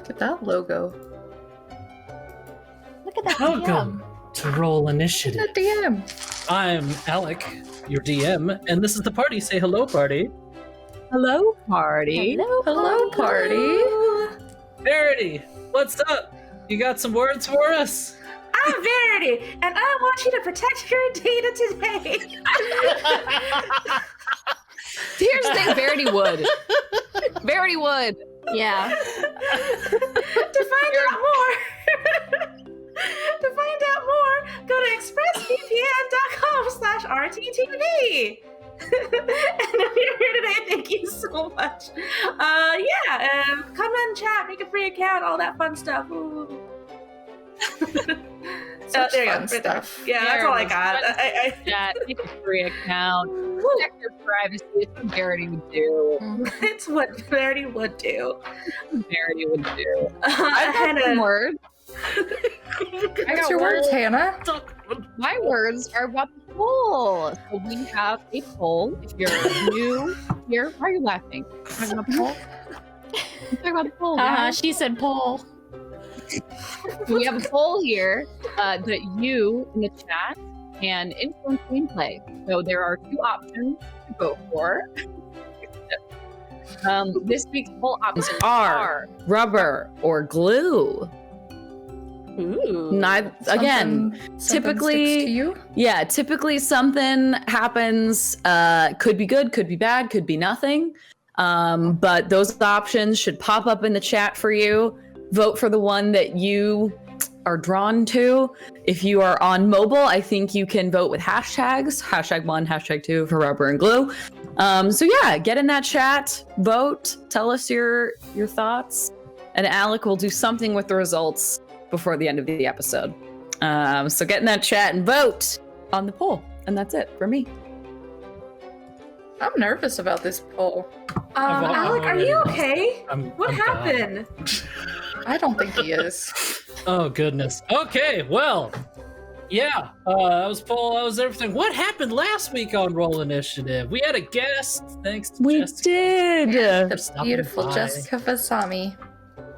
Look at that logo. Look at that. Welcome to Roll Initiative. The DM. I'm Alec, your DM, and this is the party. Say hello, party. Hello, party. Hello, party. Verity, what's up? You got some words for us? I'm Verity, and I want you to protect your data today. Here's the thing, Verity would. Verity would. Yeah. To find out more, go to expressvpn.com/rttv. And if you're here today, thank you so much. Come and chat, make a free account, all that fun stuff. Ooh. Such there you fun go. stuff. Yeah, that's all I got. Yeah, take a free account. Protect your privacy. It's what Verity would do. It's what Verity would do. Verity would do. I I got some words. What's your words, Hannah? My words are about the poll. So we have a poll. If you're new here, why are you laughing? Talking about the poll? Talking about the poll. Guys. She said poll. We have a poll here that you in the chat can influence gameplay. So there are two options to vote for. This week's poll options are rubber or glue. Ooh. Again, Something typically, sticks to you? yeah, typically something happens. Could be good, could be bad, could be nothing. But those options should pop up in the chat for you. Vote for the one that you are drawn to. If you are on mobile, I think you can vote with hashtags, #1, #2 for rubber and glue. So yeah, get in that chat, vote, tell us your thoughts, and Alec will do something with the results before the end of the episode. So get in that chat and vote on the poll, and that's it for me. I'm nervous about this poll. Alec, are you okay? What I'm happened? I don't think he is. Oh, goodness. Okay, well, yeah, that was poll, that was everything. What happened last week on Roll Initiative? We had a guest, thanks to We Jessica. did. The Stopping beautiful by. Jessica Vasami.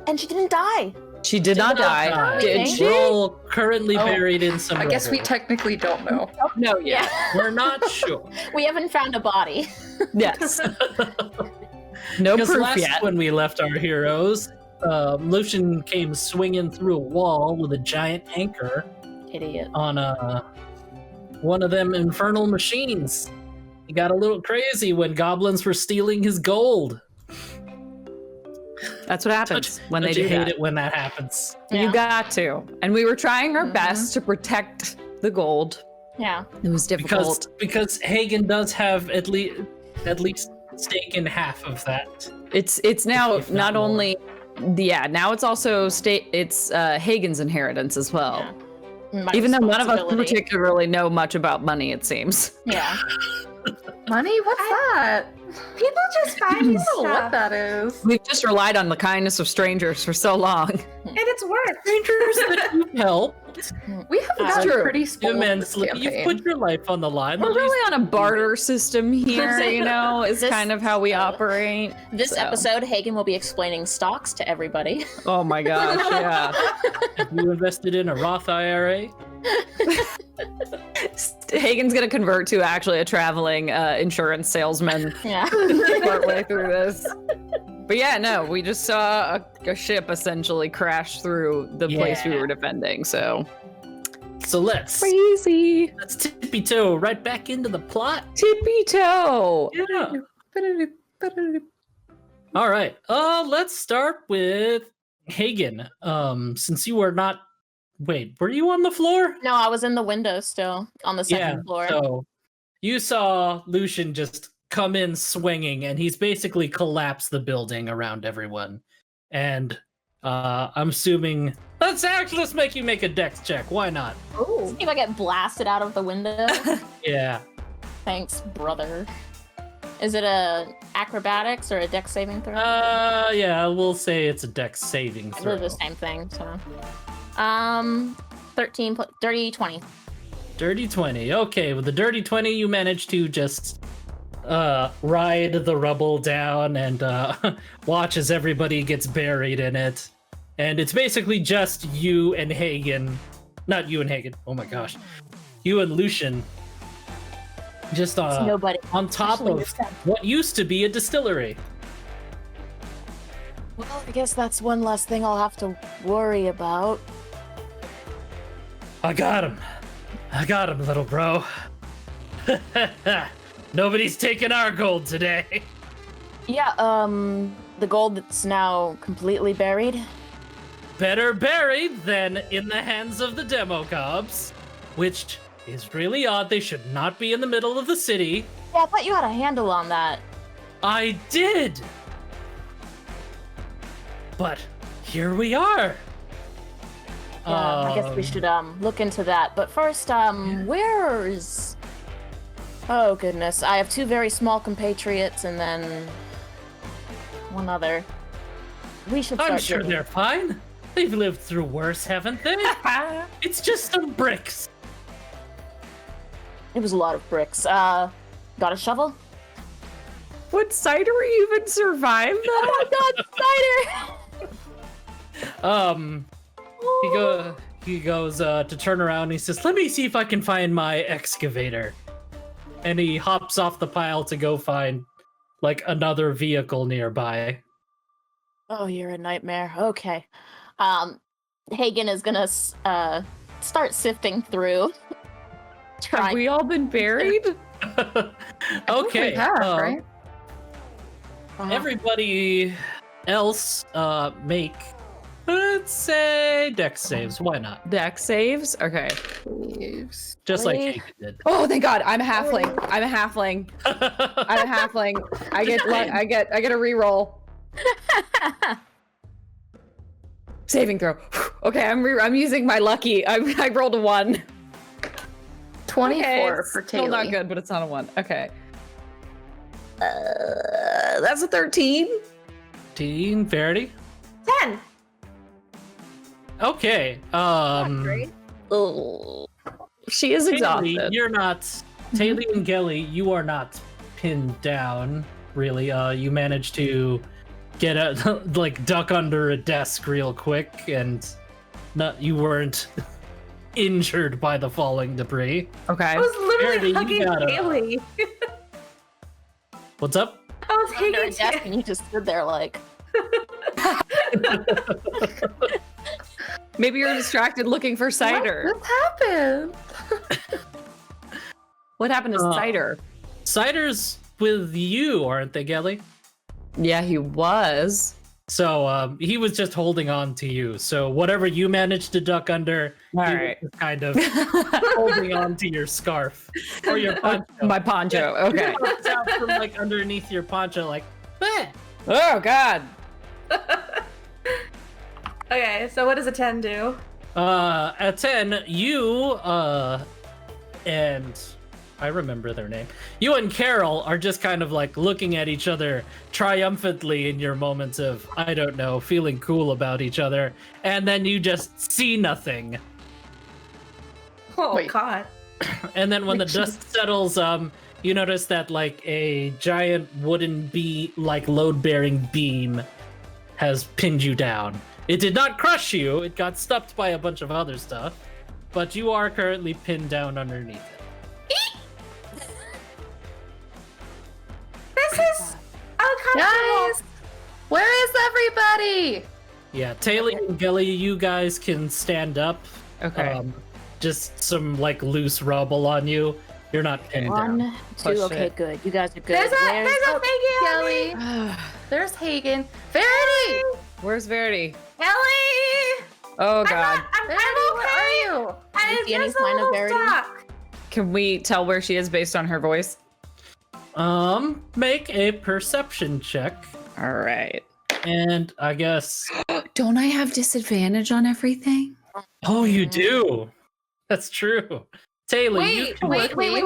And she didn't die. She did not die. Did Thank she? We're all currently buried in some I guess we rubble. technically don't know. no, yeah. We're not sure. We haven't found a body. Yes. No Because proof last yet. when we left our heroes, Lucian came swinging through a wall with a giant anchor Idiot. on one of them infernal machines. He got a little crazy when goblins were stealing his gold. That's what happens when they Don't you do hate that. it when that happens. You got to. And we were trying our best to protect the gold. Yeah. It was difficult. Because Hagen does have at least stake in half of that. It's now if not not more. only now it's also Hagen's inheritance as well. Yeah. My Even though none of us responsibility. particularly know much about money, it seems. Yeah. Money? What's that? People just buy I me don't know what stuff, that is. We've just relied on the kindness of strangers for so long. and it's worth. Strangers that you help We have That's gotten true. pretty spoiled this immensely. You've campaign. put your life on the line. We're The least- really on a barter system here, you know, is This- kind of how we operate. This So. episode, Hagen will be explaining stocks to everybody. Oh my gosh, yeah. Have you invested in a Roth IRA? Hagen's gonna convert to actually a traveling insurance salesman Yeah. partway through this. But yeah, no, we just saw a ship essentially crash through the place we Yeah. were defending, so So let's crazy. tippy toe right back into the plot. Tippy toe. Yeah. All right. Let's start with Hagen. Since you were not. Wait, were you on the floor? No, I was in the window still on the second floor. So you saw Lucian just come in swinging, and he's basically collapsed the building around everyone. And I'm assuming let's make you make a dex check. Why not? Ooh. If I get blasted out of the window. Yeah. Thanks, brother. Is it a acrobatics or a dex saving throw? Yeah, we'll say it's a dex saving I throw. did the same thing, so. 13, dirty 20. Dirty 20. Okay, with the dirty 20, you managed to just ride the rubble down and watch as everybody gets buried in it. and it's basically just you and Hagen. Not you and Hagen. Oh my gosh, you and Lucian. Just Nobody. on top Especially of yourself. what used to be a distillery. Well, I guess that's one less thing I'll have to worry about. I got him, little bro. Nobody's taking our gold today. Yeah, the gold that's now completely buried. Better buried than in the hands of the demo cops, which is really odd. They should not be in the middle of the city. Yeah, I thought you had a handle on that. I did. But here we are. Yeah, I guess we should look into that. But first, where's... Oh goodness, I have 2 very small compatriots and then one other. We should start I'm sure digging. they're fine. They've lived through worse, haven't they? It's just some bricks. It was a lot of bricks. Got a shovel? Would cider even survive that? Oh god, cider! He goes to turn around and he says, "Let me see if I can find my excavator." And he hops off the pile to go find like another vehicle nearby. Oh, you're a nightmare. Okay. Hagen is gonna start sifting through. Have we all been buried? Okay. We have, right? Everybody else make, let's say, dex saves. Why not? Dex saves? Okay. Please. Just like Really? Hagen did. Oh, thank God! I'm a halfling. I'm a halfling. I'm a halfling. I get a reroll. Saving throw. Okay, I'm using my lucky. I rolled a 1. 24 Okay, for still not Taylor. good, but it's not a 1. Okay. That's a 13. Teen Verity. 10. Okay. Oh, she is Taylor, exhausted. you're not. Taylor and Gelly, you are not pinned down. Really, you managed to get a like duck under a desk real quick, and you weren't injured by the falling debris. Okay. I was literally Verity, you hugging gotta- Haley. What's up? I was Under a hugging desk Haley. and you just stood there like... Maybe you're distracted looking for cider. What happened? What happened to cider? Cider's with you, aren't they, Gelly? Yeah, he was. So he was just holding on to you. So whatever you managed to duck under, All he right. was kind of holding on to your scarf or your poncho. My poncho. Okay. It pops out from like underneath your poncho, like, "Meh." Oh God. Okay, so what does a 10 do? At 10, you and I remember their name. You and Carol are just kind of like looking at each other triumphantly in your moments of, I don't know, feeling cool about each other, and then you just see nothing. Oh, Wait. God. And then when the dust settles, you notice that like a giant wooden load-bearing beam has pinned you down. It did not crush you, it got stuffed by a bunch of other stuff, but you are currently pinned down underneath it. This is uncomfortable. Guys, where is everybody? Yeah, Taylor and Gilly, you guys can stand up. Okay. Just some like loose rubble on you. You're not pinned down. 1, 2, Push okay, it. good. You guys are good. There's a Where's- figgy on me. Kelly. There's Hagen. Verity! Where's Verity? Ellie! Oh God. I'm Verity, okay. where are you? I'm you see any just a sign of little Verity? stuck. Can we tell where she is based on her voice? Make a perception check, All right. and I guess. Don't I have disadvantage on everything? Oh, you do. That's true. Taylor, you Wait, can wait, wait,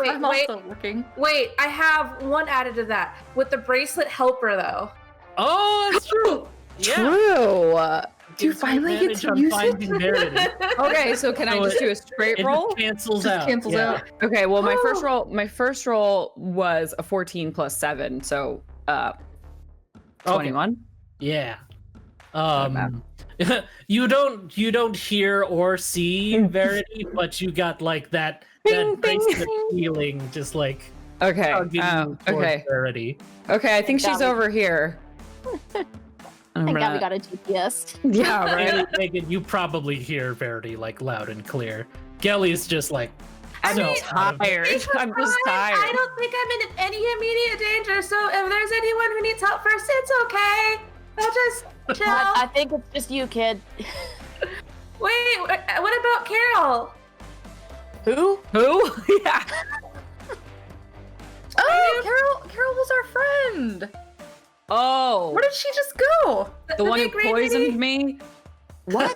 I'm also looking. Wait, I have one added to that. With the bracelet helper, though. Oh, that's true. Yeah. True. Do you Gives you finally get advantage to on use it? finding Verity. Okay, so can I So just do a straight It roll? just cancels Just out. cancels yeah. out. Okay, well my Oh. first roll was a 14 plus 7, so Okay. 21. Yeah. You don't hear or see Verity, but you got like that Bing, bing, nice bing. feeling, just like Okay. tugging you towards Okay. Verity. Okay, I think she's Gabby. over here. I'm Thank God we gonna- got a GPS. Yeah, right. Megan, you probably hear Verity like loud and clear. Gelly's just like, I'm so tired. I'm just tired. I don't think I'm in any immediate danger, so if there's anyone who needs help first, it's okay. I'll just chill. I think it's just you, kid. Wait, what about Carol? Who? Who? Yeah. Oh, Carol was our friend. Oh, Where did she just go? the one who big green poisoned lady? me. What?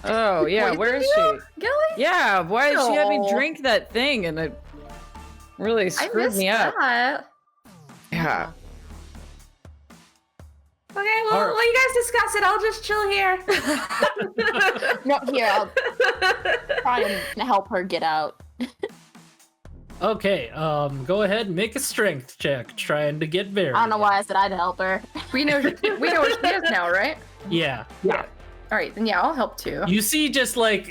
Oh, yeah. Poisoned Where is you? she? Gilly? Yeah. Why did she have me No. drink that thing and it really I screwed missed me up? that. Yeah. Okay, well, Alright. well, you guys discuss it. I'll just chill here. No, here, I'll try and help her get out. Okay, go ahead and make a strength check trying to get Verity. I don't know why I said I'd help her. We know where she is now, right? Yeah. All right, then yeah, I'll help too. You see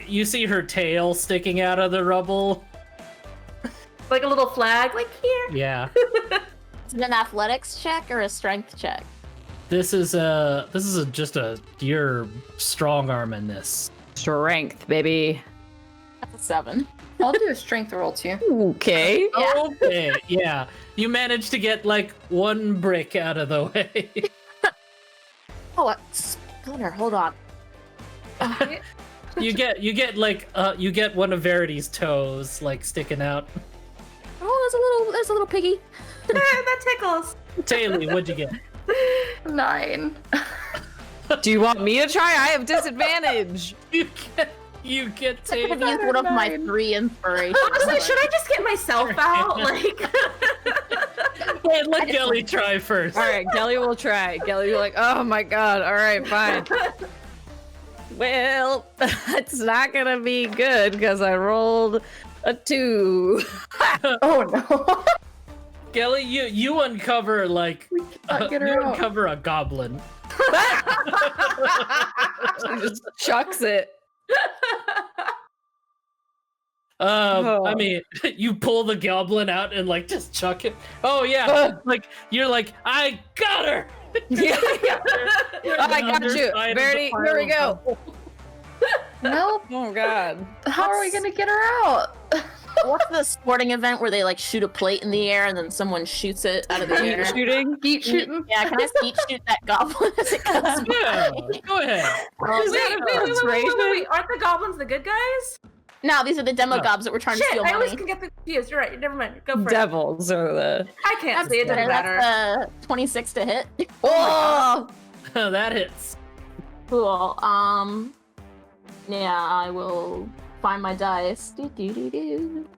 you see her tail sticking out of the rubble. Like a little flag, like here. Yeah. Is it an athletics check or a strength check? This is just a your strong arm in this. Strength, baby. That's a 7. I'll do a strength roll too. Okay. Yeah. Okay, yeah. You managed to get like one brick out of the way. Oh, a splinter. Hold on. you get like you get one of Verity's toes like sticking out. Oh, there's a little piggy. That tickles. Taylor, what'd you get? 9. Do you want me to try? I have disadvantage. You get I could have Taylor. used one of my 3 inspirations. Honestly, should I just get myself out? Like, Wait, let Gelly try first. All right, Gelly will try. Gelly will be like, oh my god. All right, fine. Well, it's not gonna be good because I rolled a 2. Oh no. Gelly, you uncover like Can't get her you out. uncover a goblin. She just chucks it. I mean, you pull the goblin out and like just chuck it. Oh yeah, like you're like, I got her. Yeah, yeah. You're Oh, I on got the you, side of the Verity. Here we pile go. of Well, Oh god. how are we gonna get her out? What's the sporting event where they like shoot a plate in the air and then someone shoots it out of the air? Shooting. Skeet shooting? Yeah, can I skeet shoot that goblin as it comes Yeah, by? go ahead. Is that an inspiration? wait. Aren't the goblins the good guys? No, these are the demo No. gobs that were trying to Shit, steal I always money. can get the confused. You're right. Never mind. Go for it. Devils are the. I can't see. It doesn't matter. That's 26 to hit. Oh! That hits. Cool. Yeah, I will find my dice. Do.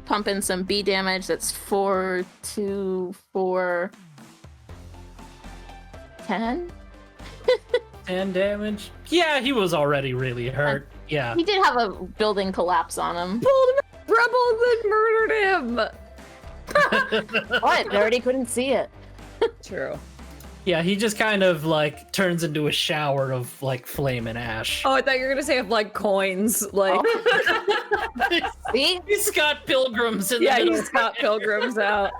Pump in some B damage. That's 4, 2, 4, 10. 10 damage. Yeah, he was already really hurt. Yeah. He did have a building collapse on him. Rebels that murdered him. What? They already couldn't see it. True. Yeah, he just kind of like turns into a shower of like flame and ash. Oh, I thought you were gonna say of like coins, like See? He's got pilgrims in yeah, the middle. he's got pilgrims out.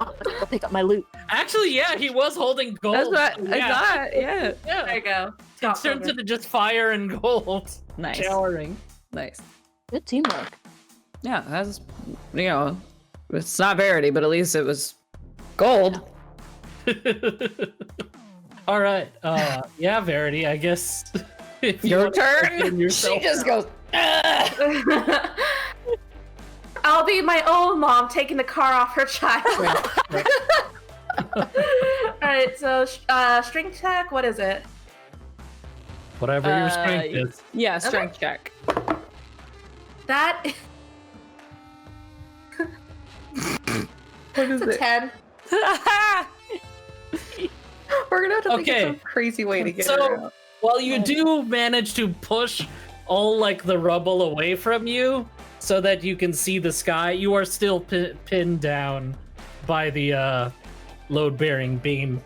Oh, I'll pick up my loot. Actually, yeah, he was holding gold. That's what I yeah. thought. Yeah, Yeah, There you go. it turns into just fire and gold. nice, Showering. nice. Good teamwork. Yeah, that's it's not Verity, but at least it was gold. All right. Yeah, Verity, I guess. if you Your want to check turn. in yourself She just out. goes. I'll be my own mom taking the car off her child. All right. So, strength check. What is it? Whatever your strength is. Yeah, strength check. That What is is a it? 10. We're gonna have to think Okay. of some crazy way to get So- her out. While you do manage to push all like the rubble away from you so that you can see the sky, you are still pinned down by the load-bearing beam.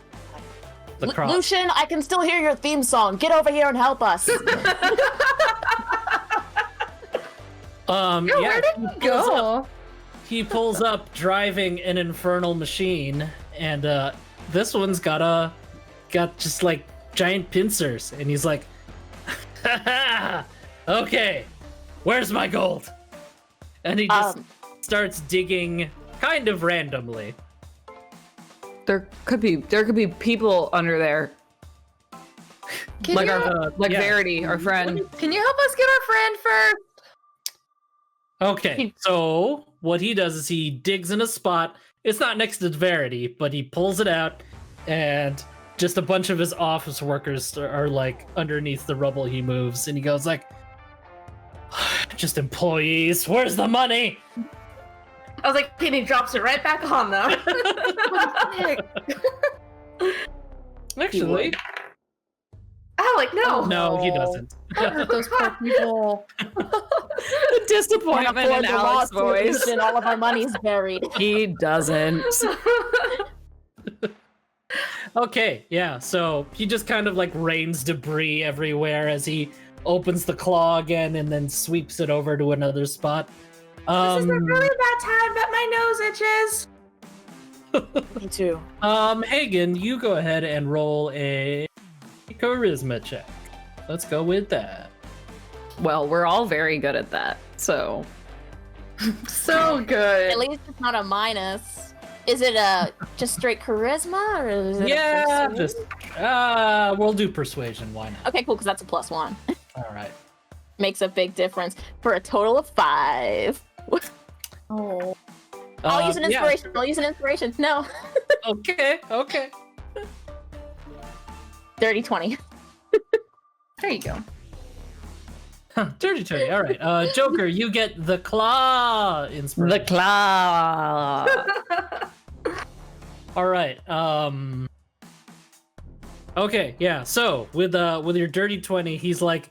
the cross. Lucian, I can still hear your theme song. Get over here and help us. Where did he go? He pulls up driving an infernal machine, and this one's got just like giant pincers, and he's like, okay, where's my gold? And he just starts digging kind of randomly. There could be people under there. Verity, our friend. Can you help us get our friend first? Okay, so what he does is he digs in a spot. It's not next to Verity, but he pulls it out, and just a bunch of his office workers are like underneath the rubble he moves, and he goes like, just employees, where's the money? I was like, and he drops it right back on them. Actually, Oh, like, no. no, he doesn't. Don't hurt those poor people. The disappointment in Alex's voice. And all of our money's buried. He doesn't. Okay, yeah, so he just kind of like rains debris everywhere as he opens the claw again and then sweeps it over to another spot. This is a really bad time, but my nose itches. Me too. Hagen, you go ahead and roll a charisma check. Let's go with that. Well, we're all very good at that, so. So good. At least it's not a minus. Is it a just straight charisma or is it Yeah, a persuasion? just we'll do persuasion. Why not? Okay, cool, because that's a +1. All right. Makes a big difference for a total of 5. Oh. I'll use an yeah. inspiration. I'll use an inspiration. No. Okay. Okay. Dirty 20. There you go. Dirty 20. All right. Joker, you get the claw inspiration. The claw. All right. Okay. Yeah. So with your dirty 20, he's like,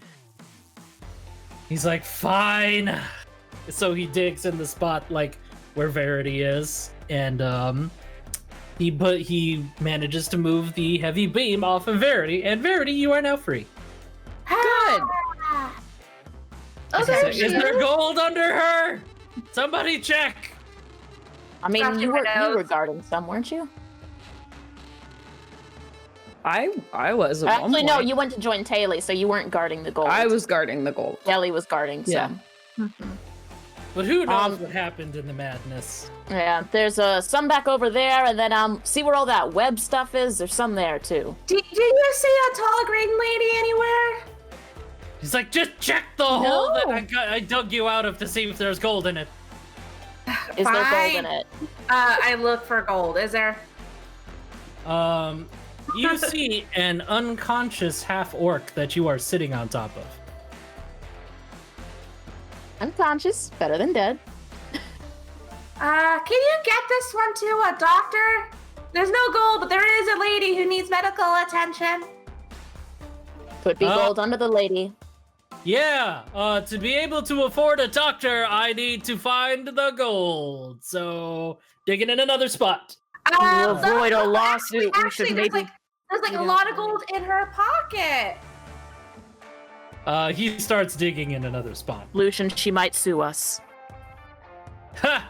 fine. So he digs in the spot like where Verity is, and he manages to move the heavy beam off of Verity, and Verity, you are now free. Good. Oh, there she Is there is. gold under her? Somebody check. I mean, Scratching you my were nose. guarding some, weren't you? I was at one Actually, no, point. you went to join Taylor, so you weren't guarding the gold. I was guarding the gold. Kelly was guarding some. Yeah. But who knows what happened in the madness? Yeah, there's some back over there, and then see where all that web stuff is? There's some there too. Do you see a tall green lady anywhere? He's like, just check the hole that I dug you out of to see if there's gold in it. Is there gold Fine. in it? I look for gold. Is there? You see an unconscious half-orc that you are sitting on top of. Unconscious, better than dead. Can you get this one to a doctor? There's no gold, but there is a lady who needs medical attention. Could be gold under the lady. Yeah, to be able to afford a doctor, I need to find the gold. So, digging in another spot. To avoid a no, lawsuit, we should there's maybe... like a lot of gold in her pocket. He starts digging in another spot. Lucian, she might sue us. Ha!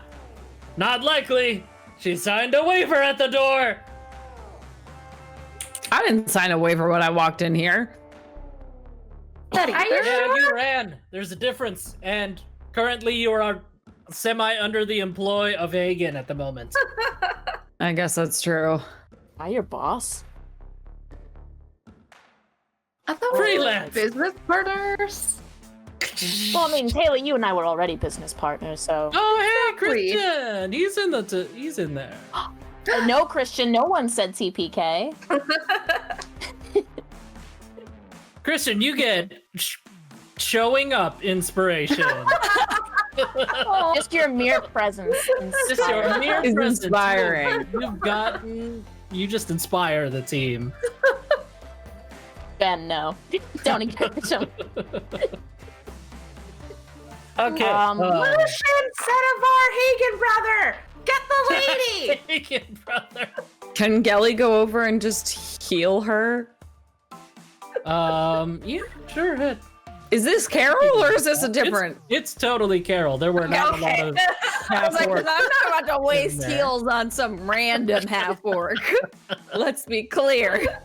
Not likely. She signed a waiver at the door. I didn't sign a waiver when I walked in here. Are you Yeah, sure? you ran. There's a difference. And currently you are semi under the employ of Hagen at the moment. I guess that's true. Am I your boss? I thought we were Freelance. business partners. Well, I mean, Taylor, you and I were already business partners, so... Oh, hey, Exactly. Christian. He's in there. No, Christian, no one said TPK. Christian, you get showing up inspiration. Just your mere presence. Just your mere It's presence. inspiring. You just inspire the team. Ben, no. Don't encourage him. Okay. Lucian, Senavar, Hagen brother, get the lady. Hagen, brother. Can Gelly go over and just heal her? Yeah, sure. Is this Carol or is this a different? It's totally Carol. There were not a lot of I was like, 'cause half-orcs. I'm not about to waste there. heals on some random half orc. Let's be clear.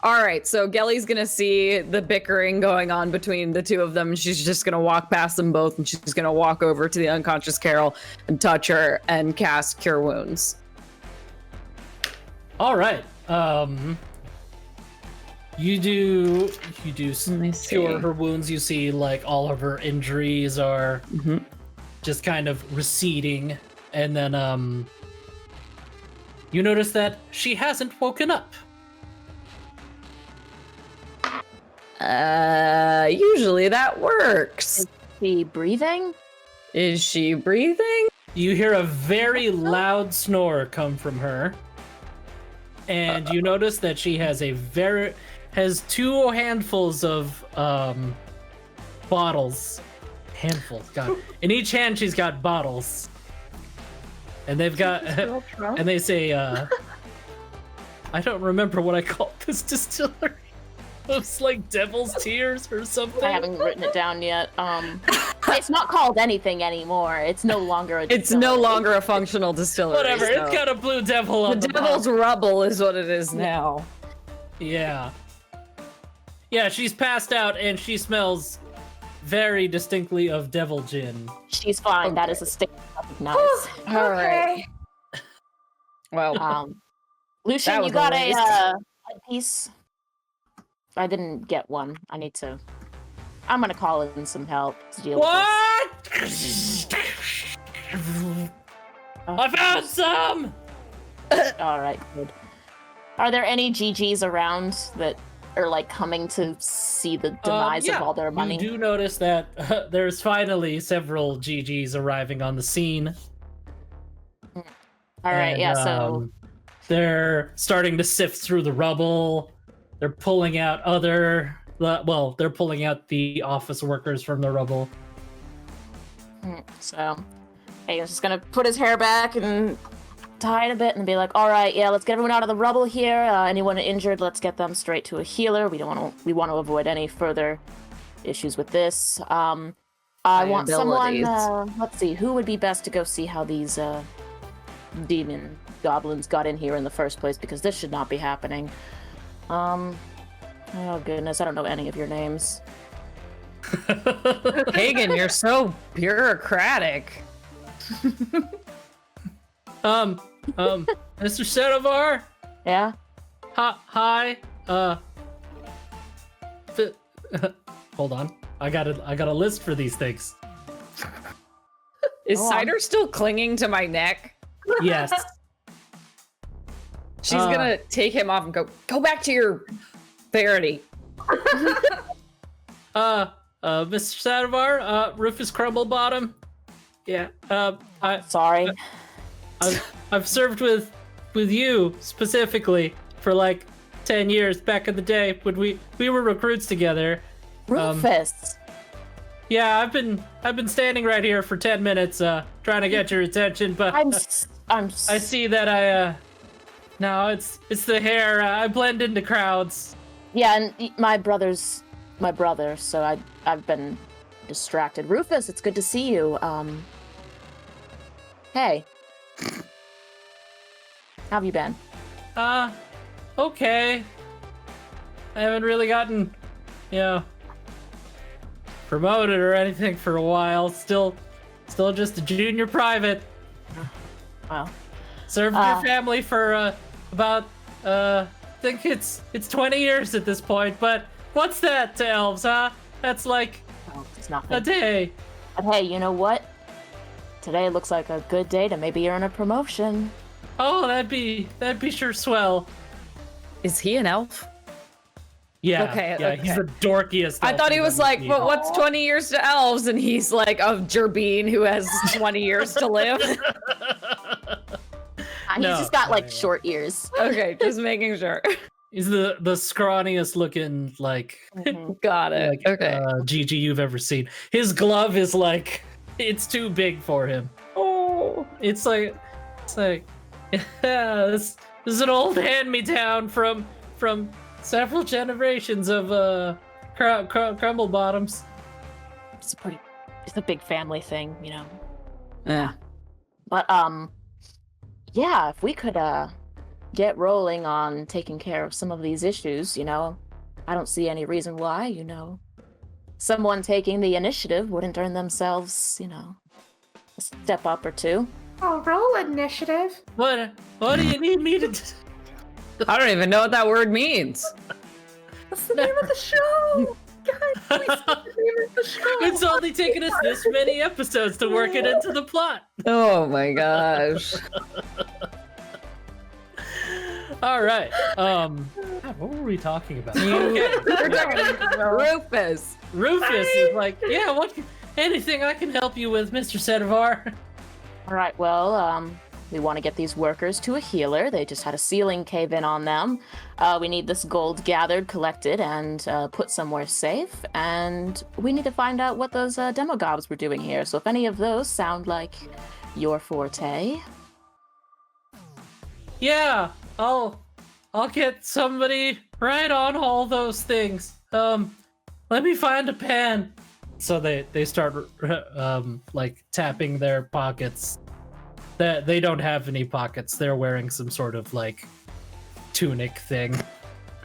All right, so Gelly's gonna see the bickering going on between the two of them. She's just gonna walk past them both, and she's gonna walk over to the unconscious Carol and touch her and cast Cure Wounds. All right. You do me see. cure her wounds. You see, like, all of her injuries are just kind of receding, and then you notice that she hasn't woken up. Usually that works. Is she breathing? Is she breathing? You hear a very loud snore come from her, and you notice that she has two handfuls of bottles. Handfuls, God. In each hand, she's got bottles, and they've got and they say, I don't remember what I called this distillery. It's like Devil's Tears or something. I haven't written it down yet. It's not called anything anymore. It's no longer a It's no longer a functional distillery. Whatever. so- It's got a blue devil on The the Devil's bottom. Rubble is what it is now. Yeah. Yeah, she's passed out and she smells very distinctly of devil gin. She's fine. That is a statement of nice. All right. Well, Lucian, That you was a got waste. a piece? I didn't get one. I'm gonna call in some help to deal What? I found some! with this. All right, good. Are there any GGs around that are like coming to see the demise Yeah, of all their money? You do notice that there's finally several GGs arriving on the scene. All right, And, yeah. So they're starting to sift through the rubble. They're pulling out they're pulling out the office workers from the rubble. hey, he's just gonna put his hair back and tie it a bit and be like, "All right, yeah, let's get everyone out of the rubble here. Anyone injured, let's get them straight to a healer. We want to avoid any further issues with this. I want someone. Let's see, who would be best to go see how these demon goblins got in here in the first place, because this should not be happening. Oh goodness, I don't know any of your names. Hagen, you're so bureaucratic. Mr. Sedovar? Yeah. Hi. Hold on. I got a list for these things. Is Go on. Cider still clinging to my neck? Yes. She's gonna take him off and go back to your Verity. Mr. Sedovar, Rufus Crumblebottom. Yeah. Sorry. I've served with you specifically for like 10 years back in the day when we were recruits together. Rufus. Yeah, I've been standing right here for 10 minutes trying to get your attention, but I see that no, it's the hair. I blend into crowds. Yeah, and my brother's my brother, so I've been distracted. Rufus, it's good to see you. Hey. How have you been? Okay. I haven't really gotten, promoted or anything for a while. Still just a junior private. Well, Served your family for about I think it's 20 years at this point, but what's that to elves, huh? That's like it's a nothing. day. But hey, you know what? Today looks like a good day to maybe earn a promotion. Oh, that'd be sure swell. Is he an elf? Yeah. Okay, Yeah, okay. he's the dorkiest. I elf thought he you've was ever like, seen. but what's 20 years to elves? And he's like a Gerbine who has 20 years to live. He's No, just got like no. short ears. Okay, just making sure. He's the scrawniest looking like Got it. Okay. GG you've ever seen. His glove is like it's too big for him. Oh. It's like yeah, This is an old hand-me-down from several generations of crumble bottoms. It's a big family thing, you know. Yeah. But yeah, if we could get rolling on taking care of some of these issues, you know, I don't see any reason why, you know, someone taking the initiative wouldn't earn themselves, you know, a step up or two. Oh, roll initiative. What do you need me to do? I don't even know what that word means. That's the name of the show. Guys, please, that's the name of the show. It's only taken us this many episodes to work it into the plot. Oh my gosh. All right. God, what were we talking about? Okay. We're talking about Rufus. Rufus is like, yeah, anything I can help you with, Mr. Sedivar. All right, well, we want to get these workers to a healer. They just had a ceiling cave in on them. We need this gold gathered, collected, and put somewhere safe. And we need to find out what those demogobs were doing here. So if any of those sound like your forte. Yeah, I'll get somebody right on all those things. Let me find a pen. So they start like tapping their pockets. They don't have any pockets. They're wearing some sort of like tunic thing.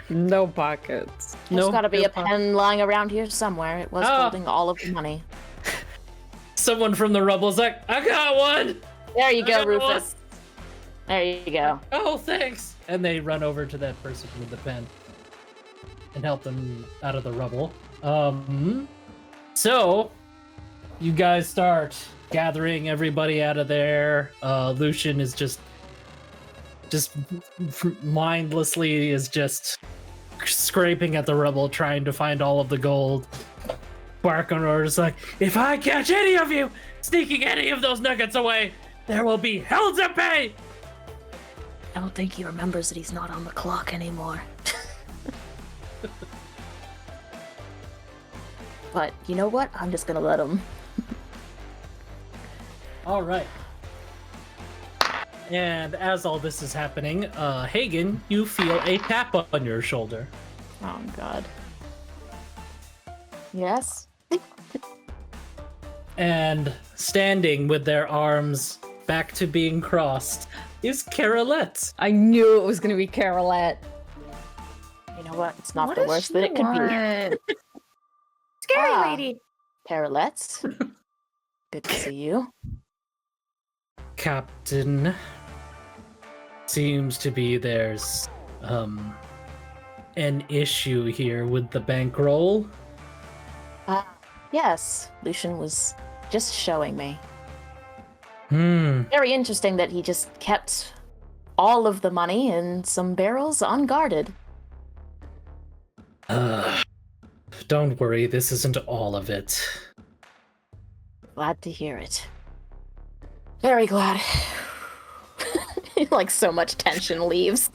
No pockets. There's got to be a pen lying around here somewhere. It was holding all of the money. Someone from the rubble's like, I got one! There you go, got Rufus. There you go. Oh, thanks! And they run over to that person with the pen and help them out of the rubble. So, you guys start gathering everybody out of there. Lucian is just mindlessly is just scraping at the rubble, trying to find all of the gold. Bark on orders like, if I catch any of you sneaking any of those nuggets away, there will be hell to pay! I don't think he remembers that he's not on the clock anymore. But you know what? I'm just gonna let him. All right. And as all this is happening, Hagen, you feel a tap on your shoulder. Oh God. Yes. And standing with their arms back to being crossed is Carolette. I knew it was gonna be Carolette. You know what? It's not What the does worst she that it could be. want? Scary Ah. lady. Parallettes. Good to see you. Captain, seems to be there's an issue here with the bankroll. Yes, Lucian was just showing me. Very Very interesting that he just kept all of the money in some barrels unguarded. Don't worry, this isn't all of it. Glad to hear it. Very glad. Like so much tension leaves.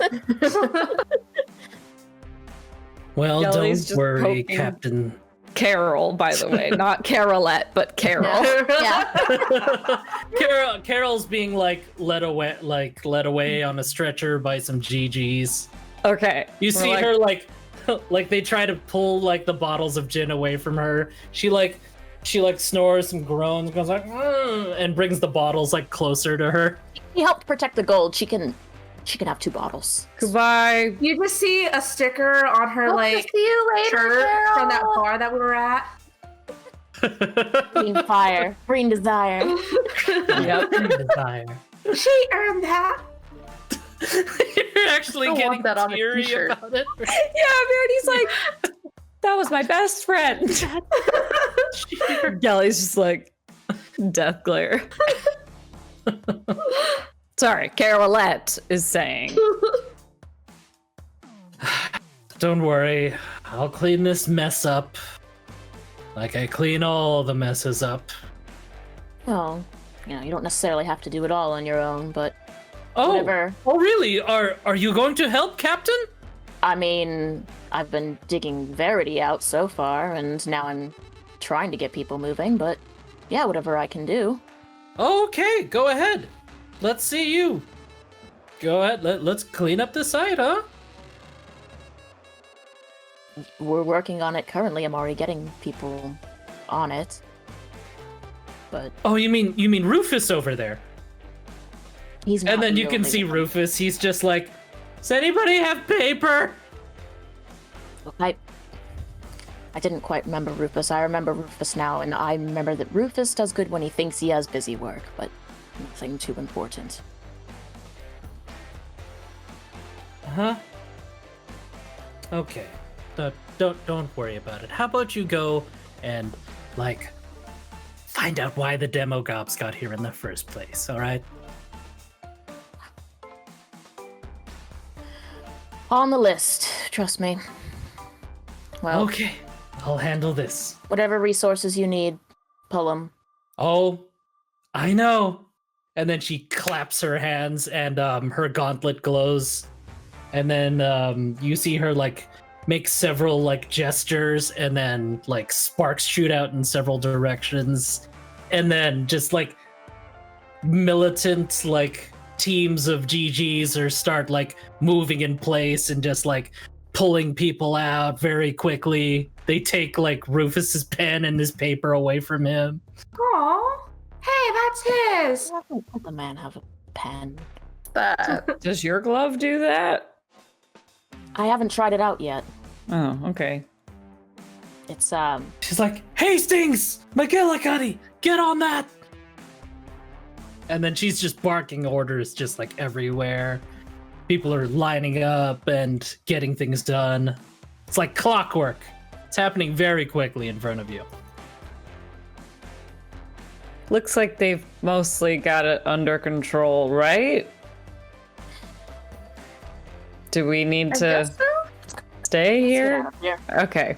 Well, Jelly's don't just worry, poking- Captain. Carol, by the way, not Carolette, but Carol. Yeah. Carol's being led away on a stretcher by some GGs. Okay. You see her like they try to pull like the bottles of gin away from her. She snores and groans, goes like, and brings the bottles like closer to her. He helped protect the gold. She can have 2 bottles. Goodbye. You just see a sticker on her Hope to like see you later, shirt Carol. from that bar that we were at. Green fire. Green desire. Yep. Desire. She earned that. You're actually I want getting that on a teary t-shirt. about it. Yeah, Verity's like, that was my best friend. Jelly's just like, death glare. Sorry, Carolette is saying. Don't worry, I'll clean this mess up. Like I clean all the messes up. Well, you know, you don't necessarily have to do it all on your own, but Oh, whatever. oh really? Are you going to help, Captain? I mean, I've been digging Verity out so far, and now I'm trying to get people moving, but yeah, whatever I can do. Okay, go ahead. Let's see you. go ahead. Let's clean up the site, huh? We're working on it currently. I'm already getting people on it. But Oh, you mean Rufus over there? he's not And then the you can only see one. Rufus. He's just like, does anybody have paper? I didn't quite remember Rufus. I remember Rufus now, and I remember that Rufus does good when he thinks he has busy work, but nothing too important. Huh? Okay. Don't worry about it. How about you go and like find out why the demo gobs got here in the first place, all right? On the list, trust me. Well, Okay, I'll handle this. whatever resources you need, pull them. Oh, I know. And then she claps her hands and her gauntlet glows. And then you see her like make several like gestures and then like sparks shoot out in several directions. And then just like militant like teams of GGs or start like moving in place and just like pulling people out very quickly. They take like Rufus's pen and his paper away from him. Aw. Hey, that's his. Let the man have a pen. That. Does your glove do that? I haven't tried it out yet. Oh, okay. It's She's like, Hastings! McGillicuddy! Get on that! And then she's just barking orders just like everywhere. People are lining up and getting things done. It's like clockwork. It's happening very quickly in front of you. Looks like they've mostly got it under control, right? Do we need I to guess so. stay Let's get here? out of here. Okay.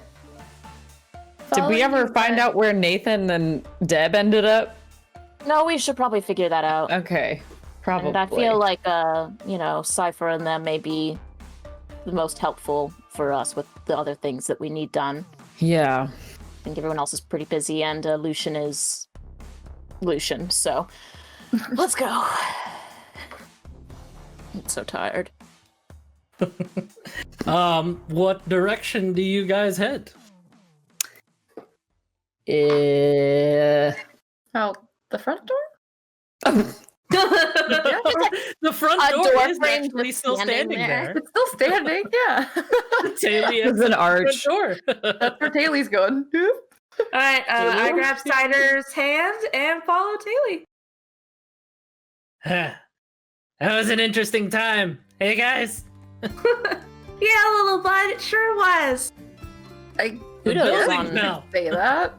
Did Follow we ever you, find but- out where Nathan and Deb ended up? No, we should probably figure that out. Okay. Probably. And I feel like, Cypher and them may be the most helpful for us with the other things that we need done. Yeah. I think everyone else is pretty busy, and Lucian is Lucian, so let's go. I'm so tired. What direction do you guys head? Out the front door? The front A door door is frame actually just still standing standing there. It's still standing, yeah. Taylor There's an arch. door. That's where Taylor's going. All right, I Taylor? grab Cider's hand and follow Taylor. That was an interesting time. Hey guys. Yeah, little bud, it sure was. I The Kudos building on- fell. say that.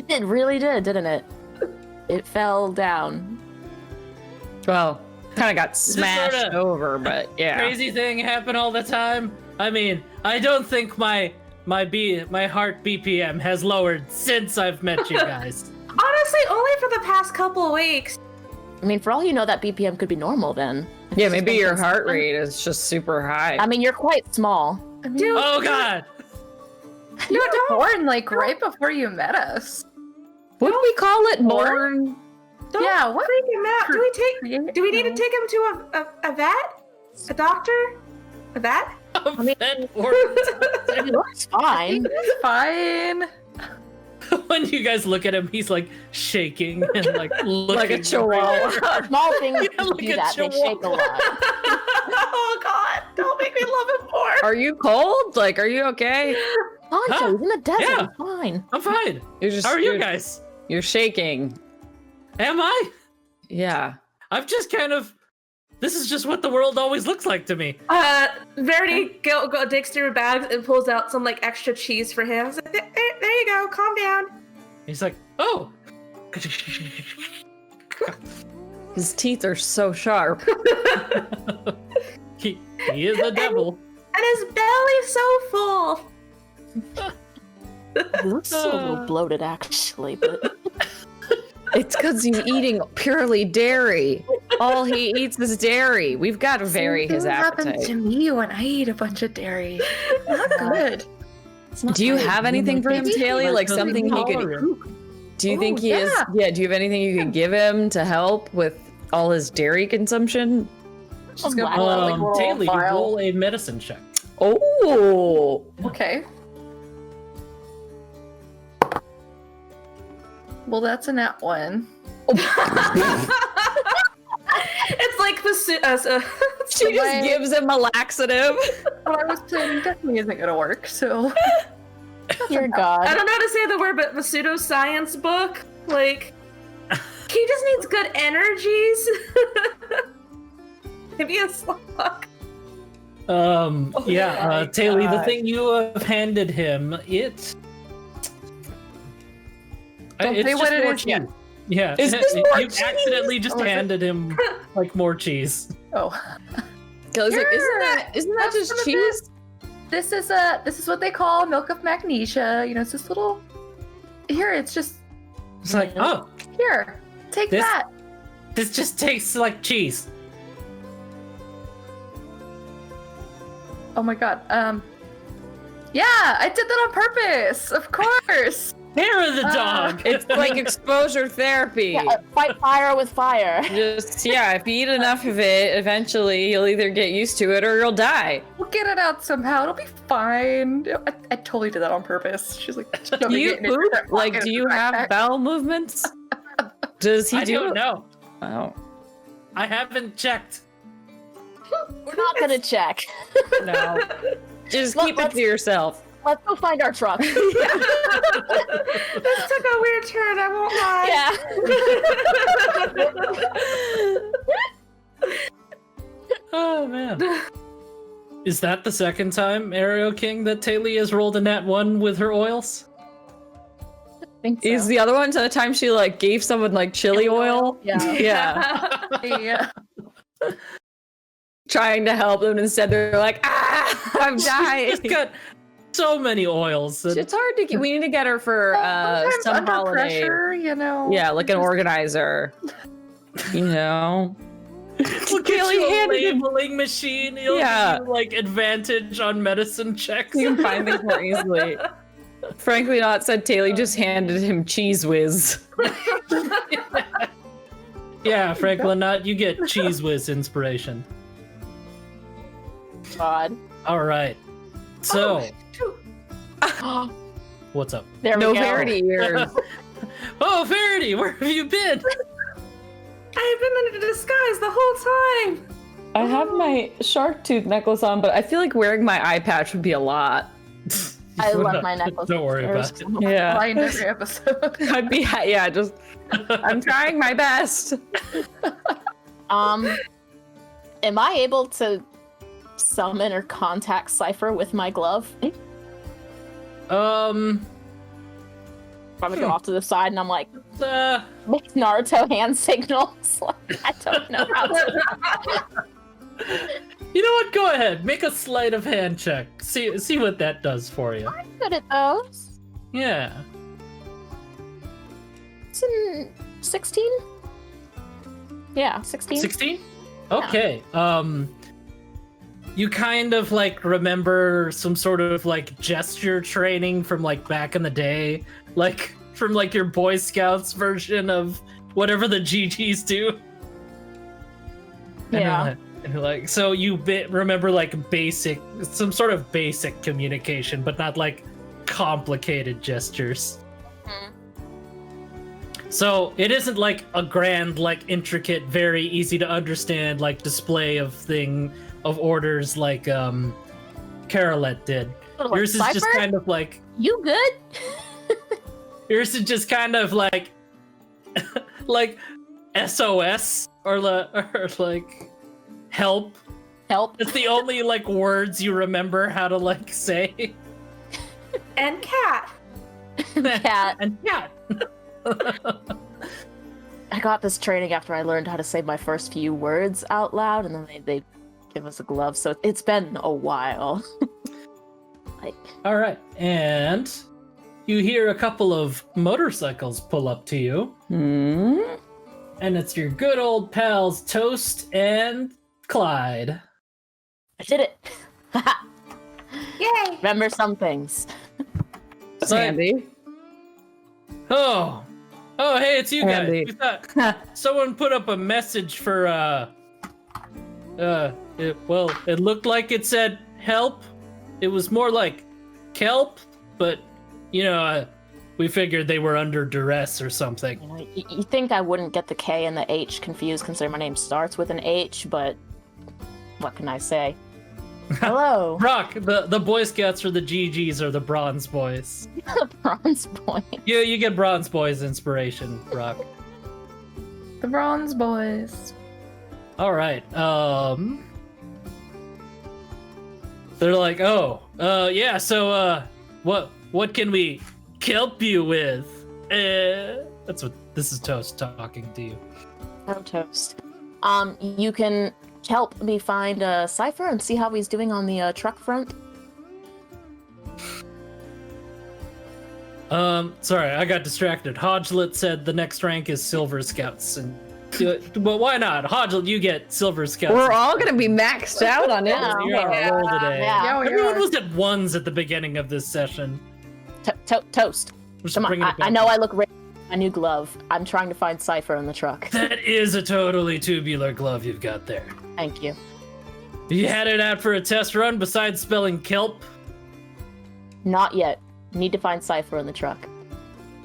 It really did, didn't it? It fell down. Well, kind of got This smashed sorta over, but yeah. Crazy thing happen all the time. I mean, I don't think my heart BPM has lowered since I've met you guys. Honestly, only for the past couple of weeks. I mean, for all you know, that BPM could be normal then. It's Yeah, just maybe been your heart consistent. rate is just super high. I mean, you're quite small. I mean, Dude, Oh god. you were born like right before you met us. Would we call it Or- born? Don't Yeah, what? freak him out. Do we need to No. take him to a vet? A doctor? A vet? mean- It looks fine. It's fine. When you guys look at him, he's like shaking and like looking Like a chihuahua. Small things Yeah, like do a that. They shake a lot. Oh God! Don't make me love him more. Are you cold? Like, are you okay? Poncho, Huh? he's in the desert. Yeah. He's fine. I'm fine. You're just. How are you you're- guys? You're shaking. Am I? Yeah. I've just kind of. This is just what the world always looks like to me. Verity go digs through her bags and pulls out some like extra cheese for him. He's like, there you go. Calm down. He's like, oh. His teeth are so sharp. he is the devil. And his belly's so full. He looks a little bloated, actually, but It's because he's eating purely dairy. All he eats is dairy. We've got to vary his happens appetite. to me when I eat a bunch of dairy. Not good. it's not Do you great. have anything for him, Maybe Taylor? Like doesn't something he could. tolerate. Do you think Oh, he is? yeah. Yeah. Do you have anything you could give him to help with all his dairy consumption? She's gonna pull out like a little Taylor, vial. roll a medicine check. Oh. Okay. Well, that's a nat 1. It's like the She just gives him a laxative. What I was saying definitely isn't gonna work. So Dear God. I don't know how to say the word, but the pseudoscience book, like, he just needs good energies. Maybe a slug. Yeah, Taylor, the God. thing you have handed him, it's Don't say just what it more is cheese. yet. Yeah, Is this more you accidentally just Oh, is it? handed him like more cheese. oh, Kelly's like, Here, isn't that have just some of cheese? this is what they call milk of magnesia. You know, it's this little. Here, it's just It's like, oh, here. Take This- that. this just tastes like cheese. Oh my god. Yeah, I did that on purpose. Of course. Hair of the dog. It's like exposure therapy. Yeah, fight fire with fire. Just, yeah, if you eat enough of it, eventually you'll either get used to it or you'll die. We'll get it out somehow. It'll be fine. I totally did that on purpose. She's like, Do you poop? Like, do you have bowel movements? Does he I do don't it? know. Oh. I haven't checked. We're not gonna check. No. Just Look, keep it to yourself. Let's go find our truck. This took a weird turn, I won't lie. Yeah. Oh man. Is that the second time, Aero King, that Taylor has rolled a nat 1 with her oils? Think so. Is the other one the time she like gave someone like chili oil? Yeah. Yeah. Yeah. Trying to help them, and instead they're like, ah, I'm dying. She's got so many oils. and- It's hard to get. We need to get her for Sometimes some under holiday. pressure, you know. Yeah, like an organizer. You know. We'll get Kaylee you a handed him- labeling machine. It'll Yeah. give you, like, advantage on medicine checks. You can find things more easily. Frankly, not said Taylor just handed him Cheese Whiz. Yeah, Franklin, not you get Cheese Whiz inspiration. God. All right. So, what's up? There No we go. Verity ears. Oh, Verity, where have you been? I've been in disguise the whole time. I have my shark tooth necklace on, but I feel like wearing my eye patch would be a lot. I love my necklace. Don't worry about it. Yeah. Blind every episode. I'd be, yeah, just, I'm trying my best. Am I able to summon or contact Cypher with my glove? Um, Probably go off to the side and I'm like, uh, make Naruto hand signals. Like, I don't know how to. you know what? Go ahead. Make a sleight of hand check. See what that does for you. I'm good at those. Yeah. It's in 16? Yeah, 16. 16? Okay. You kind of like remember some sort of like gesture training from like back in the day, like from like your Boy Scouts version of whatever the GGs do. Yeah. And like, so you remember like some sort of basic communication, but not like complicated gestures. Mhm. So it isn't like a grand, like intricate, very easy to understand, like display of orders like Carolet did. Like, Yours is just Cypher? kind of like You good? yours is just kind of like like SOS or like help. Help. It's the only like words you remember how to like say. And cat. Cat. And cat. I got this training after I learned how to say my first few words out loud, and then they give us a glove. So it's been a while. Like, All right, and you hear a couple of motorcycles pull up to you, Hmm. and it's your good old pals Toast and Clyde. I did it. Yay! Remember some things. That's Like, handy. Oh, hey, it's you guys. Andy. We thought someone put up a message for It looked like it said help. It was more like kelp, but we figured they were under duress or something. You know, you think I wouldn't get the K and the H confused considering my name starts with an H, but what can I say? Hello. Rock, the Boy Scouts or the GGs are the Bronze Boys. Bronze Boy. You get Bronze Boys inspiration, Rock. The Bronze Boys. All right. They're like, yeah. So, what can we help you with? That's what this is. Toast talking to you. Oh, Toast. You can help me find Cypher and see how he's doing on the truck front. Sorry, I got distracted. Hodgelet said the next rank is Silver Scouts, and well, why not? Hodgelet, you get Silver Scouts. We're all gonna be maxed out on it. Yeah. You're on a roll today. Yeah. we Everyone are. was at ones at the beginning of this session. Toast. Just Come on, bringing it I back. know I look great in my new glove. I'm trying to find Cypher in the truck. That is a totally tubular glove you've got there. Thank you. You had it out for a test run besides spelling kelp? Not yet. Need to find Cypher in the truck.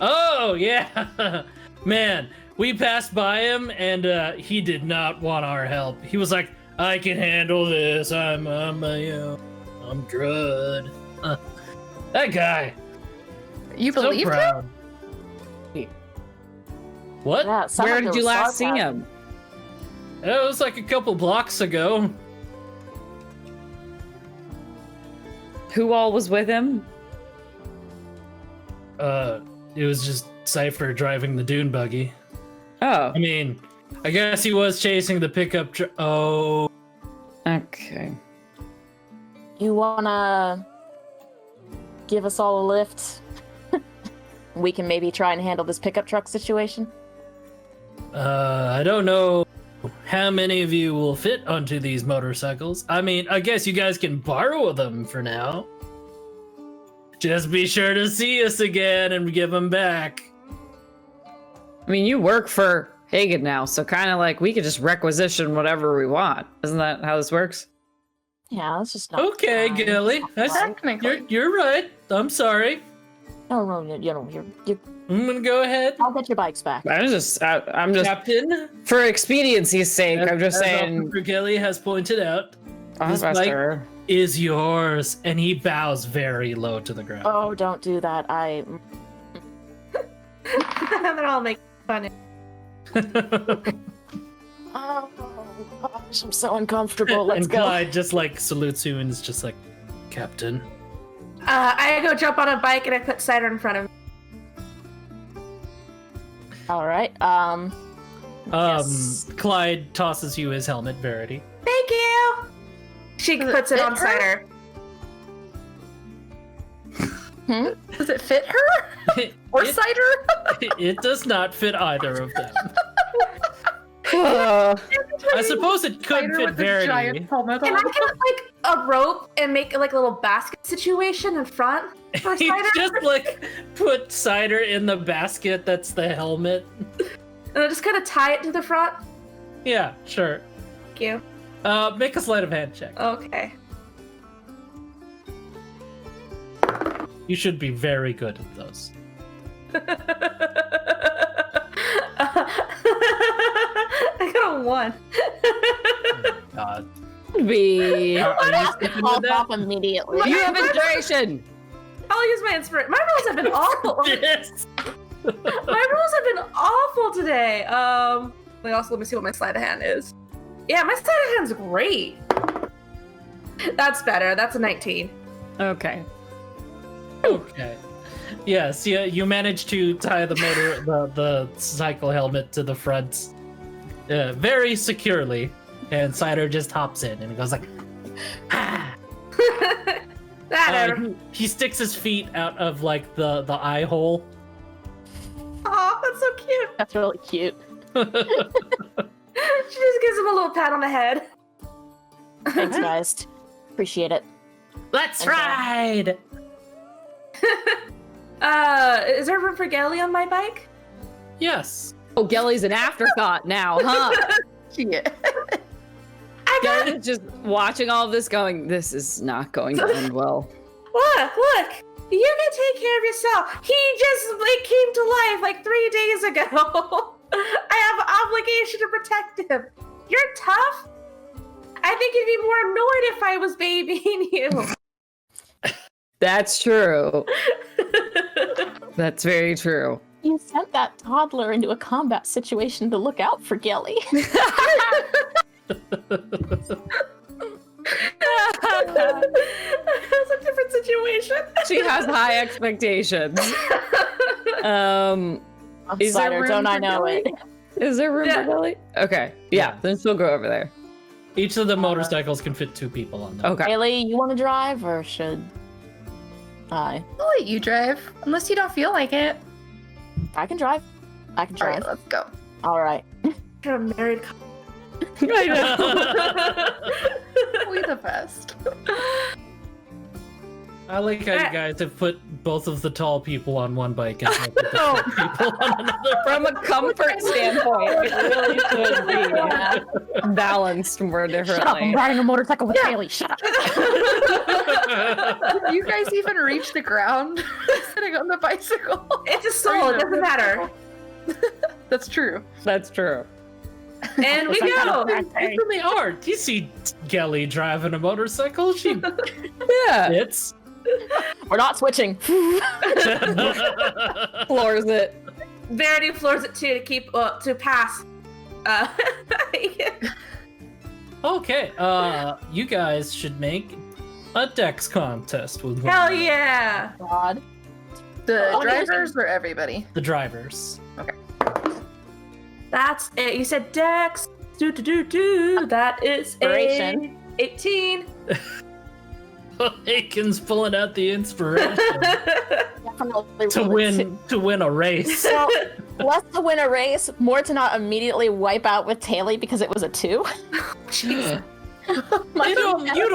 Oh, yeah. Man, we passed by him and he did not want our help. He was like, I can handle this. I'm good. That guy. You So believed him? proud. What? Yeah, it sounded Where like did there you was last see sarcasm. him? It was like a couple blocks ago. Who all was with him? It was just Cypher driving the dune buggy. Oh, I mean, I guess he was chasing the pickup truck. Oh. okay. You wanna give us all a lift? We can maybe try and handle this pickup truck situation. I don't know how many of you will fit onto these motorcycles. I mean, I guess you guys can borrow them for now. Just be sure to see us again and give them back. I mean, you work for Hagen now, so kind of like we could just requisition whatever we want. Isn't that how this works? Yeah, let's just not. Okay, Gilly. Technically. You're right. I'm sorry. No, you're. I'm gonna go ahead. I'll get your bikes back. I'm just Captain, for expediency's sake. I'm just as saying. Officer Gilly has pointed out, this bike Officer. is yours, and he bows very low to the ground. Oh, don't do that. They're all making fun. Oh gosh, I'm so uncomfortable. Let's and go. Clyde just like salutes you and is just like, Captain. I go jump on a bike and I put cider in front of me. All right. Yes. Clyde tosses you his helmet, Verity. Thank you. She Does it puts it fit on her? cider. Does it fit her? Or It- cider? It does not fit either of them. I suppose it could Cider fit with a giant Verity. helmet Can on. I get like a rope and make like a little basket situation in front for He cider? just like put cider in the basket that's the helmet. And I just kind of tie it to the front. Yeah, sure. Thank you. Make a sleight of hand check. Okay. You should be very good at those. I got a 1. God. Be. Are you sticking Fall with that? off immediately. You have inspiration. I'll use my inspiration. My rolls have been awful. Yes. My rolls have been awful today. Let me see what my sleight of hand is. Yeah, my sleight of hand's great. That's better. That's a 19. Okay. Okay. Yes, you managed to tie the the cycle helmet to the front very securely, and Cider just hops in and goes like, ah. That He sticks his feet out of like the eye hole. Oh, that's so cute. That's really cute. She just gives him a little pat on the head. Thanks, guys. Appreciate it. Let's Okay. ride. Is there room for Gelly on my bike? Yes. Oh, Gelly's an afterthought now, huh? Yeah. I Gary is just watching all of this going, this is not going to end well. Look. You can take care of yourself. He just came to life like 3 days ago. I have an obligation to protect him. You're tough. I think you'd be more annoyed if I was babying you. That's true. That's very true. You sent that toddler into a combat situation to look out for Gelly. It's a different situation. She has high expectations. Is there Outsider, room don't I for know Gelly? it? Is there room for Gelly? Okay. Yeah, then she'll go over there. Each of the motorcycles can fit 2 people on them. Okay. Haley, you want to drive or should I? I'll let you drive, unless you don't feel like it. I can drive. I can All drive. right, let's go. All right. You're a married couple. I know. We the best. I like how you guys have put both of the tall people on one bike and both of the short people on another. From a comfort standpoint, it really should be balanced more Shut up! I'm differently. riding a motorcycle with Haley. Shut up. Did you guys even reach the ground sitting on the bicycle? It's a soul. It doesn't matter. That's true. That's true. And we go. It's in the art. You see Gelly driving a motorcycle. She Yeah. fits. We're not switching. Floors it. Verity floors it too to keep to pass. Okay, you guys should make a dex contest with one Hell another. yeah! God. The Oh, drivers or everybody? The drivers. That's it. You said Dex. Do. That is Inspiration. 18. Aiken's pulling out the inspiration Definitely to win a race. So, less to win a race, more to not immediately wipe out with Haley because it was a 2. You'd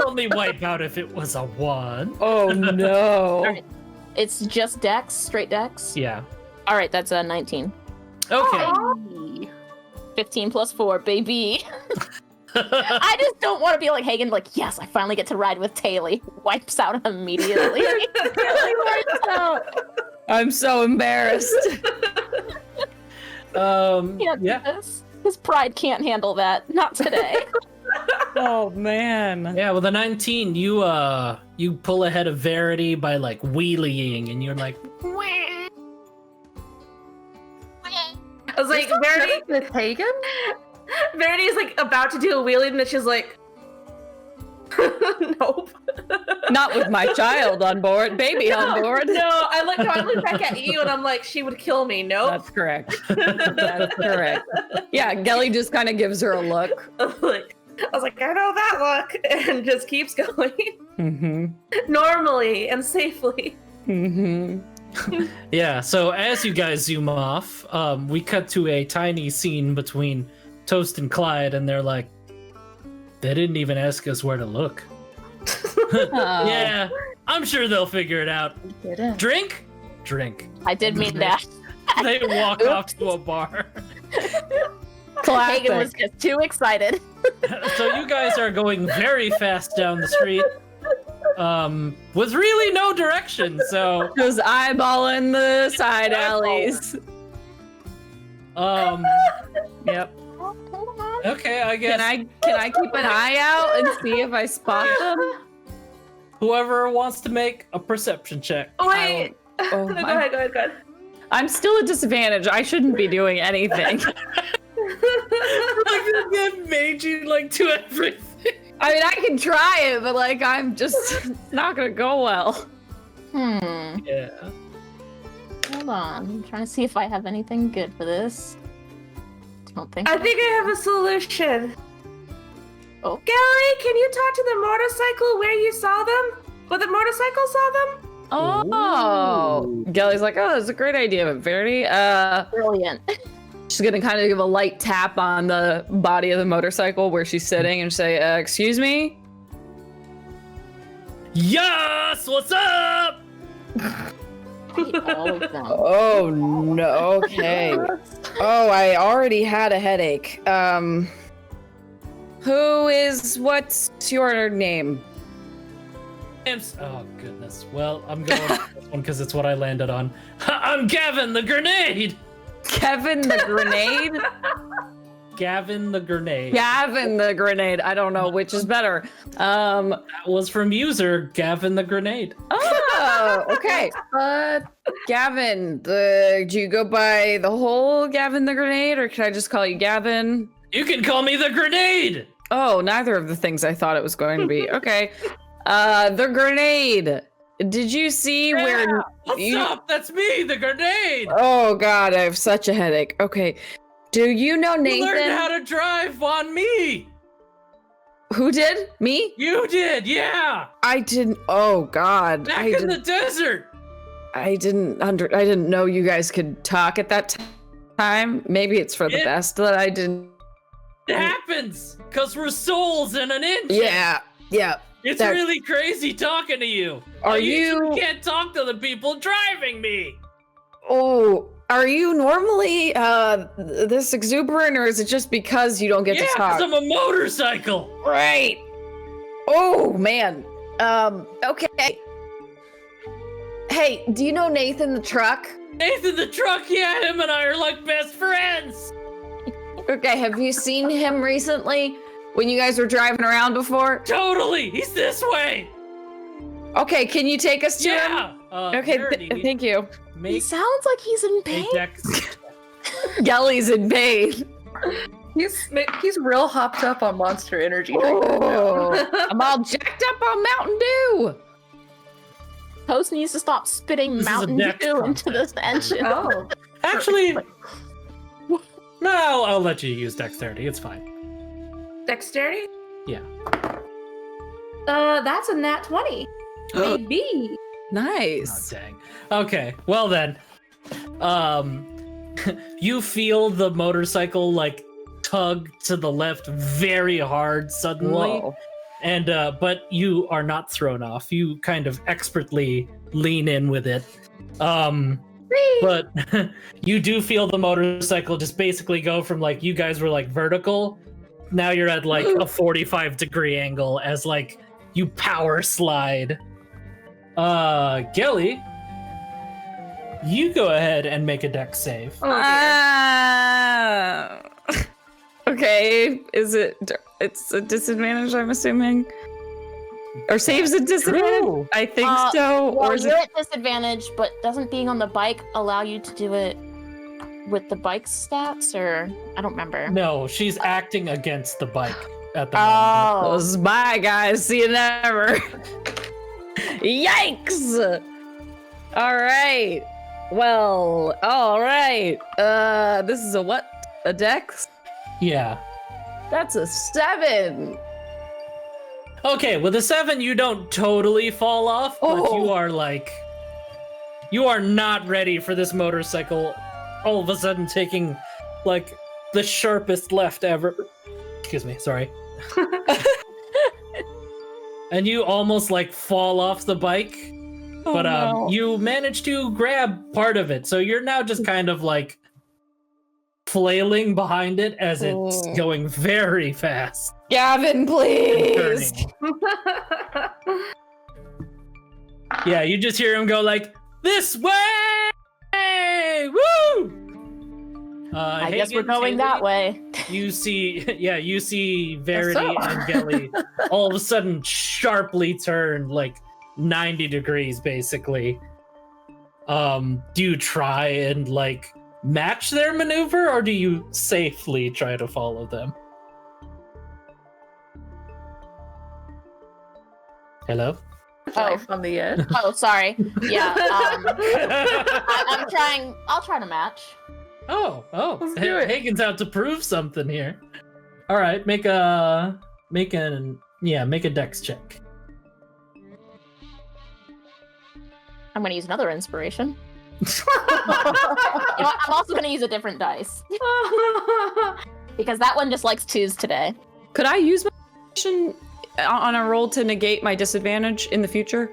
only wipe out if it was a 1. Oh no. Alright. It's just Dex, straight Dex. Yeah. All right, that's a 19. Okay. 15 plus 4, baby. I just don't want to be like Hagen, like, yes, I finally get to ride with Haley. Wipes out immediately. Wipes out. I'm so embarrassed. Can't do Yeah. this. His pride can't handle that. Not today. Oh man. Yeah, with a 19, you pull ahead of Verity by like wheeling, and you're like, I was like, Verity. With Hagen? Verity's like about to do a wheelie, and then she's like, nope. Not with my child on board, baby on board. No, I look back at you, and I'm like, she would kill me. Nope. That's correct. That's correct. Yeah, Gelly just kind of gives her a look. I was like, I know that look, and just keeps going Mm-hmm. normally and safely. Mm-hmm. yeah. So as you guys zoom off, we cut to a tiny scene between Toast and Clyde, and they're like, they didn't even ask us where to look. Yeah, I'm sure they'll figure it out. Didn't. Drink. I did mean that. They walk off to a bar. Hagen was Classic. just too excited. So you guys are going very fast down the street, with really no direction. So, Just eyeballing the side alleys. Yep. okay, I guess Can I keep an eye out and see if I spot them? whoever wants to make a perception check. Oh, wait. Oh, No, my- go ahead. I'm still at disadvantage. I shouldn't be doing anything. That made you like do everything. I mean, I can try it, but like, I'm just it's not gonna go well. Yeah. Hold on. I'm trying to see if I have anything good for this. Don't think. I think I have a solution. Oh. Gelly, can you talk to the motorcycle where you saw them? Where the motorcycle saw them? Oh, Gelly's like, oh, that's a great idea, but Verity, Brilliant. she's gonna kind of give a light tap on the body of the motorcycle where she's sitting and say, excuse me? Yes, what's up? All of them. Oh, no, okay. Oh, I already had a headache. What's your name? Oh goodness. Well, I'm going with this one because it's what I landed on. I'm Gavin the Grenade. Kevin the Grenade? Gavin the Grenade. Gavin the Grenade. I don't know which is better. That was from user Gavin the Grenade. Oh, okay. Gavin, do you go by the whole Gavin the Grenade, or can I just call you Gavin? You can call me the Grenade. Oh, neither of the things I thought it was going to be. Okay. The Grenade. Did you see where... What's up? That's me, the Grenade. Oh, God, I have such a headache. Okay. Do you know Nathan? You learned how to drive on me. Who did? Me? You did, yeah. I didn't. Oh, God. Back in the desert. I didn't know you guys could talk at that time. Maybe it's for the best that I didn't. It happens because we're souls in an inch. Yeah. It's really crazy talking to you. Are I you? usually can't talk to the people driving me. Oh, are you normally this exuberant, or is it just because you don't get to talk? Yeah, because I'm a motorcycle. Right. Oh man. Okay. Hey, do you know Nathan the truck? Nathan the truck, yeah, him and I are like best friends. Okay, have you seen him recently when you guys were driving around before? Totally, he's this way. Okay, can you take us to him? Okay, thank you. He sounds like he's in pain. Gelly's in pain. He's real hopped up on Monster Energy. I'm all jacked up on Mountain Dew. Post needs to stop spitting Mountain Dew into this engine. Oh, actually, no, I'll let you use dexterity. It's fine. Dexterity? Yeah. That's a nat 20. Maybe. Nice. Oh, dang. Okay. Well then, you feel the motorcycle like tug to the left very hard suddenly. Whoa. And but you are not thrown off. You kind of expertly lean in with it. But you do feel the motorcycle just basically go from like you guys were like vertical. Now you're at like a 45-degree angle as like you power slide. Gilly, you go ahead and make a dex save. Okay, it's a disadvantage, I'm assuming? Or saves a disadvantage? True. I think so. Well, Or is you're it... at disadvantage, but doesn't being on the bike allow you to do it with the bike stats, or I don't remember. No, she's acting against the bike at the moment. Oh, bye, guys. See you never. Yikes! All right. Well, all right. This is a what? A dex? Yeah. That's a 7. Okay, with a 7, you don't totally fall off, but you are not ready for this motorcycle all of a sudden taking like the sharpest left ever. Excuse me, sorry. And you almost like fall off the bike, but you manage to grab part of it, so you're now just kind of like flailing behind it as it's going very fast. Gavin, please. Yeah, you just hear him go like, "This way! Woo!" I guess we're going that way. You see Verity and Gelly all of a sudden sharply turn like 90 degrees, basically. Do you try and like match their maneuver, or do you safely try to follow them? Hello? Life on the edge. Oh, sorry. Yeah. I'll try to match. Let's do it. Hagen's out to prove something here. All right, make a dex check. I'm gonna use another inspiration. I'm also gonna use a different dice because that one just likes 2s today. Could I use my action on a roll to negate my disadvantage in the future?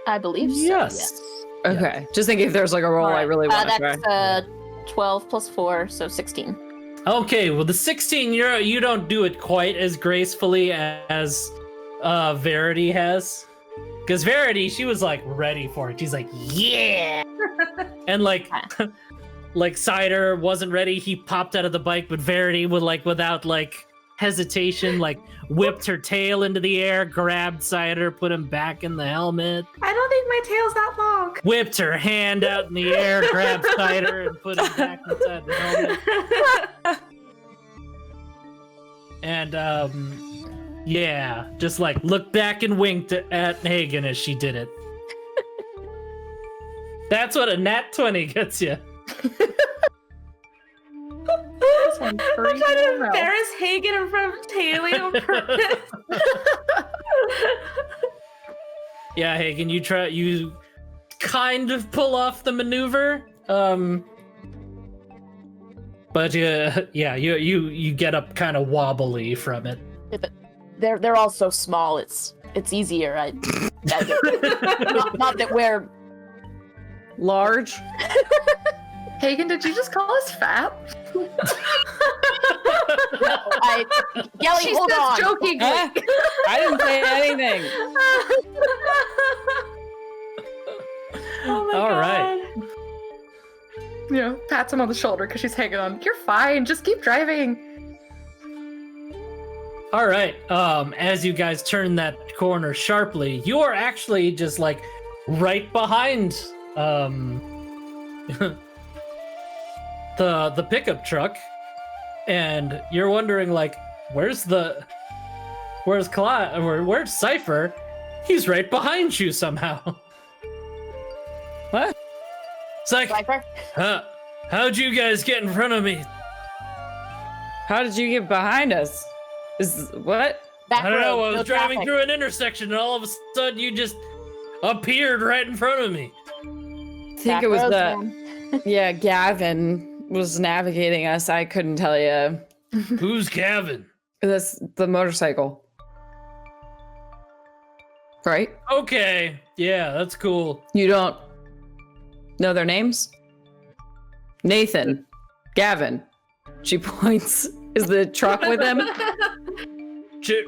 I believe so. Yes. Okay. Just think if there's like a roll I really want to try. That's 12 plus 4, so 16. Okay, well the 16 you don't do it quite as gracefully as Verity has. Because Verity, she was like ready for it. She's like, yeah. And like like Cider wasn't ready. He popped out of the bike, but Verity would like without like hesitation, like whipped her tail into the air, grabbed Cider, put him back in the helmet, I don't think my tail's that long. whipped her hand out in the air, grabbed Cider, and put him back inside the helmet. And yeah, just like looked back and winked at Hagen as she did it. That's what a nat 20 gets you. I'm trying to embarrass Hagen in front of Taylor on purpose. Yeah, Hagen, you kind of pull off the maneuver. But yeah, you get up kind of wobbly from it. They're all so small. It's easier. Not that we're Large. Hagen, did you just call us fat? Yelling, She hold says on. jokingly. Huh? I didn't say anything. Oh my All god. right. You know, pats him on the shoulder because she's hanging on. You're fine. Just keep driving. All right. As you guys turn that corner sharply, you are actually just like right behind the pickup truck, and you're wondering like, where's Cypher? He's right behind you somehow. What? It's like, Cypher? how'd you guys get in front of me? How did you get behind us? Is what? Back I don't know. road, I no was driving traffic. through an intersection, and all of a sudden, you just appeared right in front of me. I think Back it was roads, the man. yeah. Gavin was navigating us. I couldn't tell you. Who's Gavin? That's the motorcycle, right? Okay, yeah, that's cool. You don't know their names? Nathan, Gavin. She points. Is the truck with him?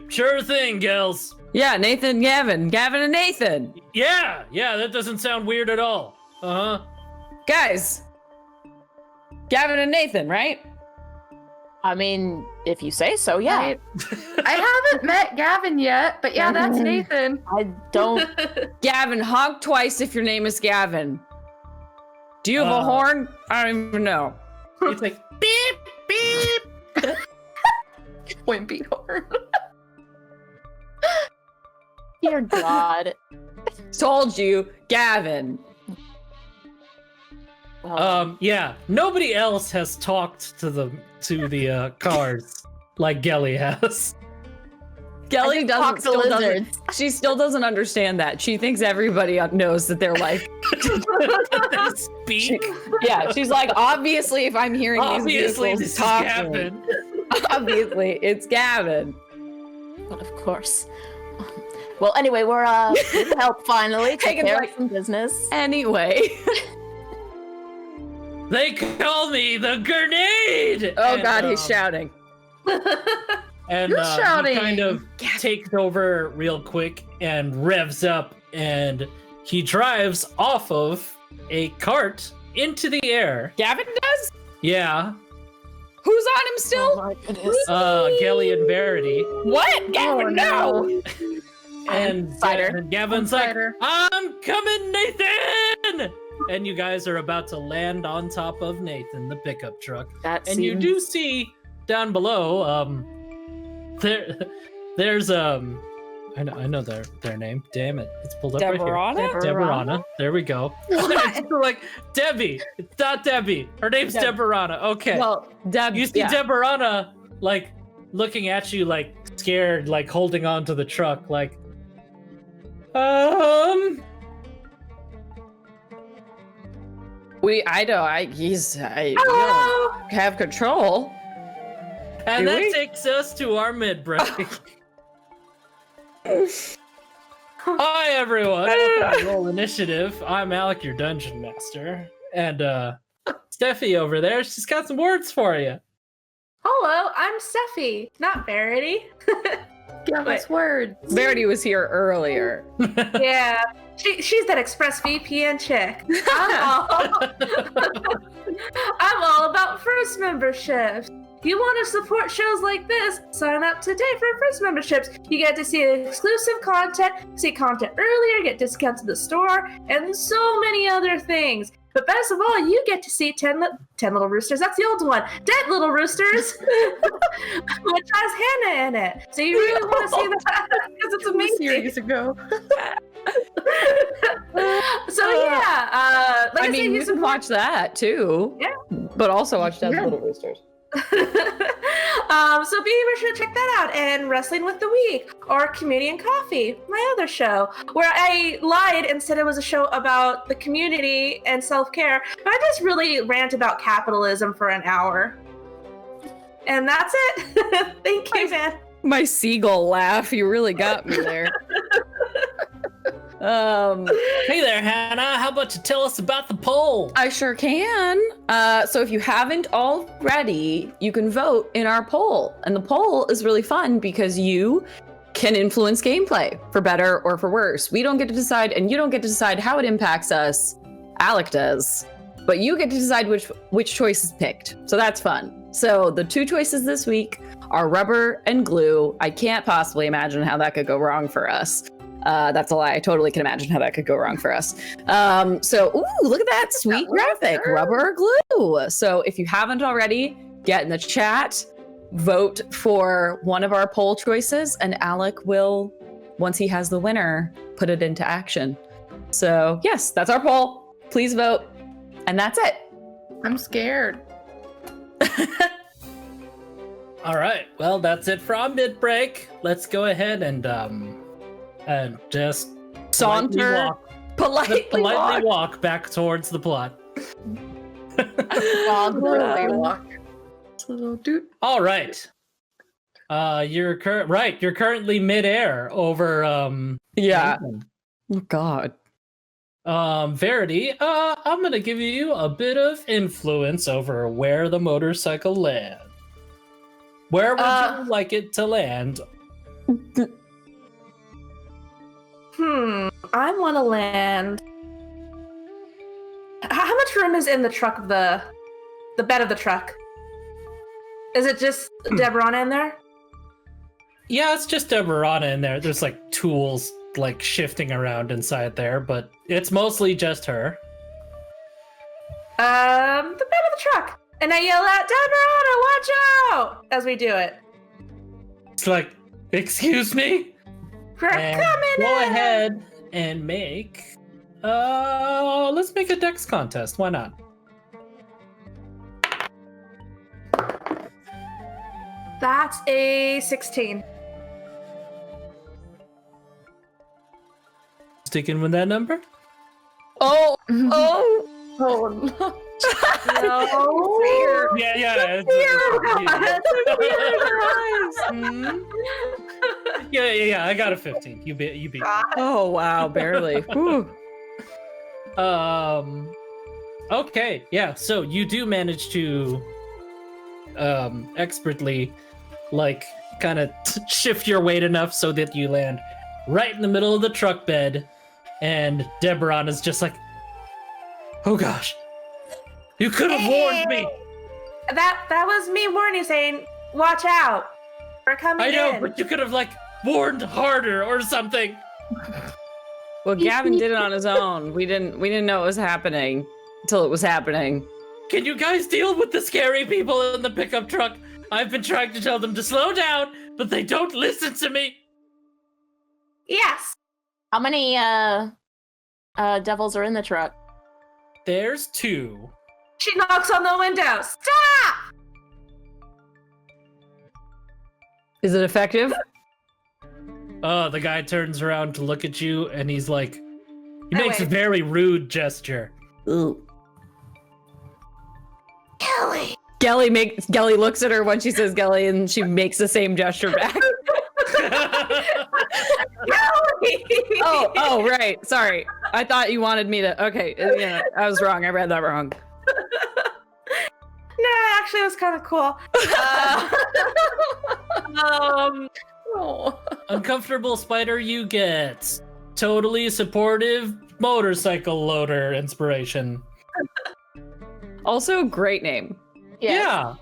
Sure thing, gals. Yeah, Nathan, Gavin, and Nathan. Yeah, that doesn't sound weird at all. Uh huh. Guys, Gavin and Nathan, right? I mean, if you say so, yeah. I haven't met Gavin yet, but yeah, that's Nathan. I don't. Gavin, honk twice if your name is Gavin. Do you have a horn? I don't even know. It's like beep beep. Wimpy horn. Dear God. Told you, Gavin. Yeah. Nobody else has talked to the cars like Gelly has. Kelly talk to lizards. She still doesn't understand that. She thinks everybody knows that they're like. Speak. Yeah, she's like, obviously, if I'm hearing Obviously, these this vehicles is talking, Gavin. obviously it's Gavin. But of course. Well, anyway, we're here to help finally take Hagen's care like- of some business. Anyway, They call me the grenade. oh And, god, he's shouting. And Who's shouting? he kind of takes over real quick and revs up, and he drives off of a cart into the air. Gavin does? Yeah, Who's on him still? Oh my goodness. Gelly and Verity. What? Gavin, no! And Cider. Gavin's like, Cider. I'm coming, Nathan! And you guys are about to land on top of Nathan, the pickup truck. That And you seems- do see down below, there's I know their name. Damn it, it's pulled up right Deborah? here. Deborah. There we go. It's like Debbie. It's not Debbie. Her name's Deb- Deborah. Okay. Well, Deb, You see yeah. Deborah like looking at you like scared, like holding on to the truck, like we don't have control. and Do that we? takes us to our mid break. Hi everyone. Welcome to Roll Initiative. I'm Alec, your dungeon master, and Steffi over there, she's got some words for you. Hello, I'm Steffi, not Verity. Give us words. Verity was here earlier. Yeah, she's that ExpressVPN chick. I'm all about first memberships. You want to support shows like this? Sign up today for first memberships. You get to see exclusive content, see content earlier, get discounts in the store, and so many other things. But best of all, you get to see 10 Little Roosters. That's the old one. Dead Little Roosters, which has Hannah in it. So you really want to see that because it's amazing. Series ago. So yeah, like I mean, you can watch that too. Yeah. But also watch Dead Yeah. Little Roosters. So be sure to check that out, and Wrestling with the Week or Comedian Coffee, my other show, where I lied and said it was a show about the community and self-care, but I just really rant about capitalism for an hour. And that's it. Thank you, man. My seagull laugh, you really got me there. Hey there, Hannah. How about you tell us about the poll? I sure can. So if you haven't already, you can vote in our poll. And the poll is really fun because you can influence gameplay for better or for worse. We don't get to decide, and you don't get to decide how it impacts us. Alec does. But you get to decide which choice is picked. So that's fun. So the two choices this week are rubber and glue. I can't possibly imagine how that could go wrong for us. That's a lie. I totally can imagine how that could go wrong for us. Ooh, look at that sweet graphic, rubber or glue. So if you haven't already, get in the chat, vote for one of our poll choices, and Alec will, once he has the winner, put it into action. So yes, that's our poll. Please vote. And that's it. I'm scared. All right. Well, that's it from mid-break. Let's go ahead and just Saunter. Politely walk back towards the plot. Walk. Little dude. All right. You're currently midair over Yeah. Nathan. Oh God. Verity, I'm gonna give you a bit of influence over where the motorcycle lands. Where would you like it to land? I want to land. How much room is in the truck of the bed of the truck? Is it just Deborah in there? Yeah, it's just Deborah in there. There's like tools like shifting around inside there, but it's mostly just her. The bed of the truck. And I yell out, Deborah, watch out! As we do it. It's like, excuse me? We're And coming go in! ahead and make let's make a dex contest. Why not? That's a 16. Sticking with that number? Oh. Oh no. No. Yeah. Yeah. I got a 15. You beat. Oh wow, barely. Whew. Okay, yeah. So you do manage to expertly, like, kind of shift your weight enough so that you land right in the middle of the truck bed, and Deborah is just like, "Oh gosh, you could have warned me." That was me warning, saying, "Watch out, we're coming I know, in." but you could have like warned harder or something. Well, Gavin did it on his own. We didn't know it was happening until it was happening. Can you guys deal with the scary people in the pickup truck? I've been trying to tell them to slow down, but they don't listen to me. Yes. How many devils are in the truck? There's 2. She knocks on the window. Stop! Is it effective? The guy turns around to look at you, and he's like, he I makes a wave. very rude gesture. Ooh. Kelly. Gelly looks at her when she says Gelly, and she makes the same gesture back. Kelly. Oh, right. Sorry. I thought you wanted me to. Okay, yeah, I was wrong. I read that wrong. actually, it was kind of cool. Oh. Uncomfortable Spider, you get totally supportive motorcycle loader inspiration. Also, great name. Yeah.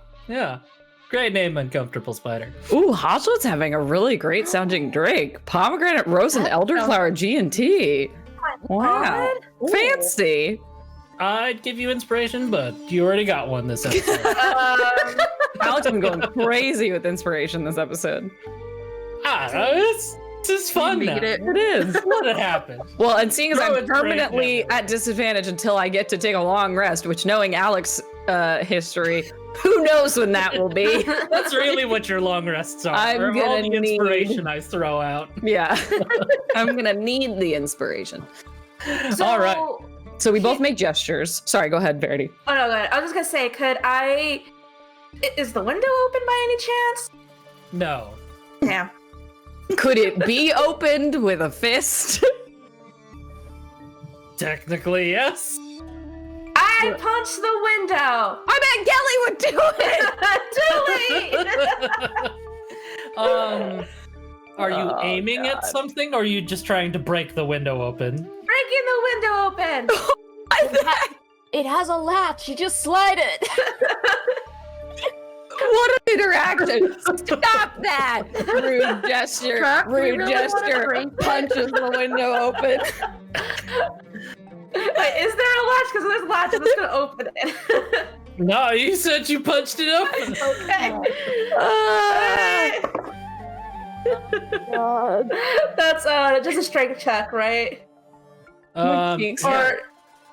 Great name, Uncomfortable Spider. Ooh, Hotshot's having a really great sounding drink. Pomegranate rose and elderflower G&T. Wow. What? Fancy. I'd give you inspiration, but you already got one this episode. Alex has been going crazy with inspiration this episode. It's just fun now. Need it. It is. Let it happen. Well, and seeing as No, I'm it's great permanently memory. at disadvantage until I get to take a long rest, which knowing Alex's history, who knows when that will be. That's really what your long rests are. I'm They're all gonna the need- inspiration I throw out. Yeah. I'm gonna need the inspiration. So, All right. So we both make gestures. Sorry, go ahead, Verity. Oh no, go ahead. I was just gonna say, is the window open by any chance? No. Damn. Could it be opened with a fist? Technically, yes. I punched the window. I bet Gelly would do it! Too late. Are you Oh, aiming at God. something, or are you just trying to break the window open? Breaking the window open. It has a latch. You just slide it. What an interaction! Stop that! Rude gesture. Crap, we Rude really wanna gesture. break Punches the window open. Wait, is there a latch? Because there's a latch, I'm just gonna open it. No, you said you punched it open. Okay. Ah. That's just a strength check, right? cheeks. Or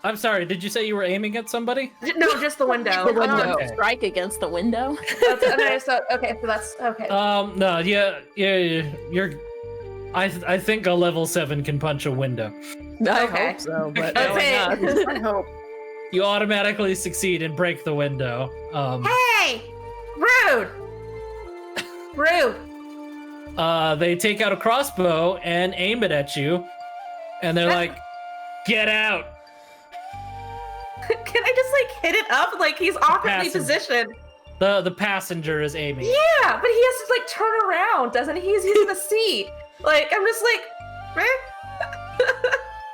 I'm sorry, did you say you were aiming at somebody? no, just the window. The window. Okay. Strike against the window. Okay, so that's okay. No, you're. I think a level 7 can punch a window. I Okay. hope so, but Okay. no, I'm not. I hope. You automatically succeed and break the window. Hey, rude. They take out a crossbow and aim it at you, and they're like, "Get out!" Can I just hit it up? He's awkwardly Passive. positioned. The passenger is aiming. Yeah, but he has to turn around, doesn't he? He's using the seat. I'm just eh?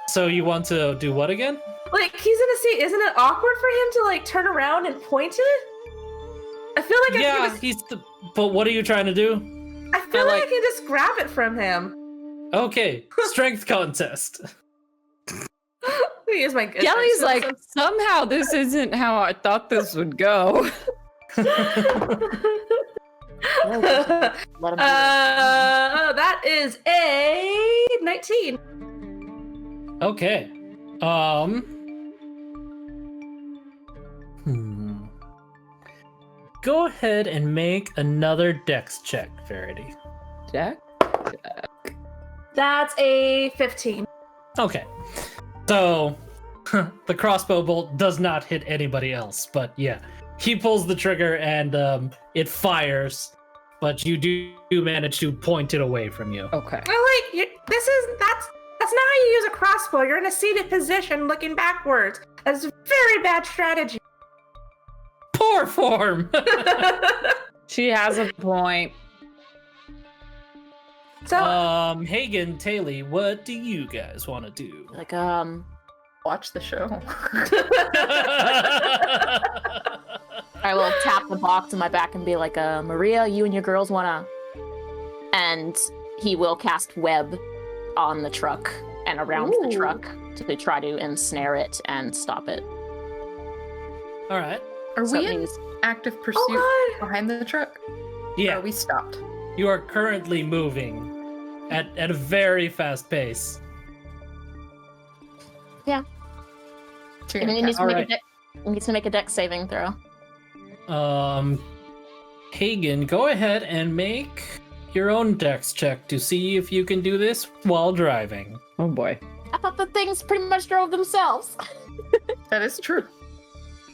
So you want to do what again? He's in a seat. Isn't it awkward for him to turn around and point it? I feel like Yeah, But what are you trying to do? I feel like I can just grab it from him. Okay, strength contest. Use my good Gelly's sense. like, somehow this isn't how I thought this would go. Let him do it. That is a 19. Okay. Go ahead and make another dex check, Verity. Jack? That's a 15. Okay. So, the crossbow bolt does not hit anybody else, but yeah. He pulls the trigger and it fires, but you do manage to point it away from you. Okay. That's not how you use a crossbow. You're in a seated position looking backwards. That's a very bad strategy. Poor form! She has a point. So Hagen, Taylor, what do you guys want to do? Watch the show. I will tap the box in my back and be like, Maria, you and your girls wanna... And he will cast web on the truck and around the truck to try to ensnare it and stop it. All right. Are So we it in means- active pursuit oh god. behind the truck? Yeah, Or we stopped. you are currently moving at a very fast pace. So And then you're he gonna needs, cast- he needs to make a dex saving throw. Hagen, go ahead and make your own dex check to see if you can do this while driving. Oh boy. I thought the things pretty much drove themselves. That is true.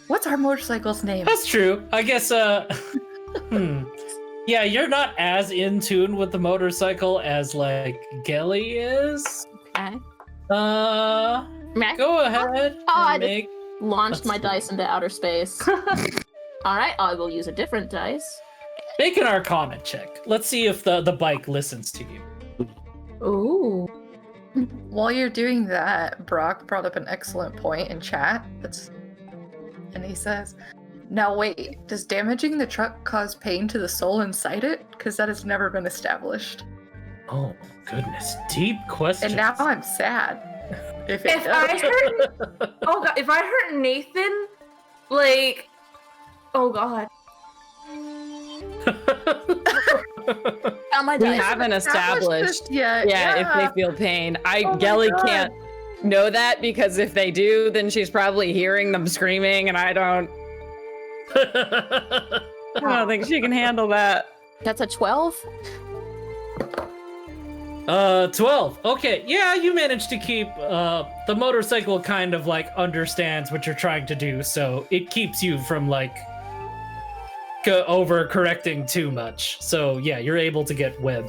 What's our motorcycle's name? That's true. I guess, Yeah, you're not as in tune with the motorcycle as, Gelly is. Okay. May I Go ahead I and make... launched my dice into outer space. All right, I will use a different dice. Make an Arcana check. Let's see if the bike listens to you. Ooh. While you're doing that, Brock brought up an excellent point in chat. And he says, now wait, does damaging the truck cause pain to the soul inside it? Because that has never been established. Oh, goodness. Deep question. And now I'm sad. If If I hurt, oh god, if I hurt Nathan, like, oh god. On my We dice. haven't established. yet. Yeah, if they feel pain. Oh my Gelly God. can't know that because if they do, then she's probably hearing them screaming, and I don't think she can handle that. That's a 12. 12. Okay, yeah, you managed to keep, the motorcycle kind of, like, understands what you're trying to do, so it keeps you from, like, over-correcting too much. So, yeah, you're able to get web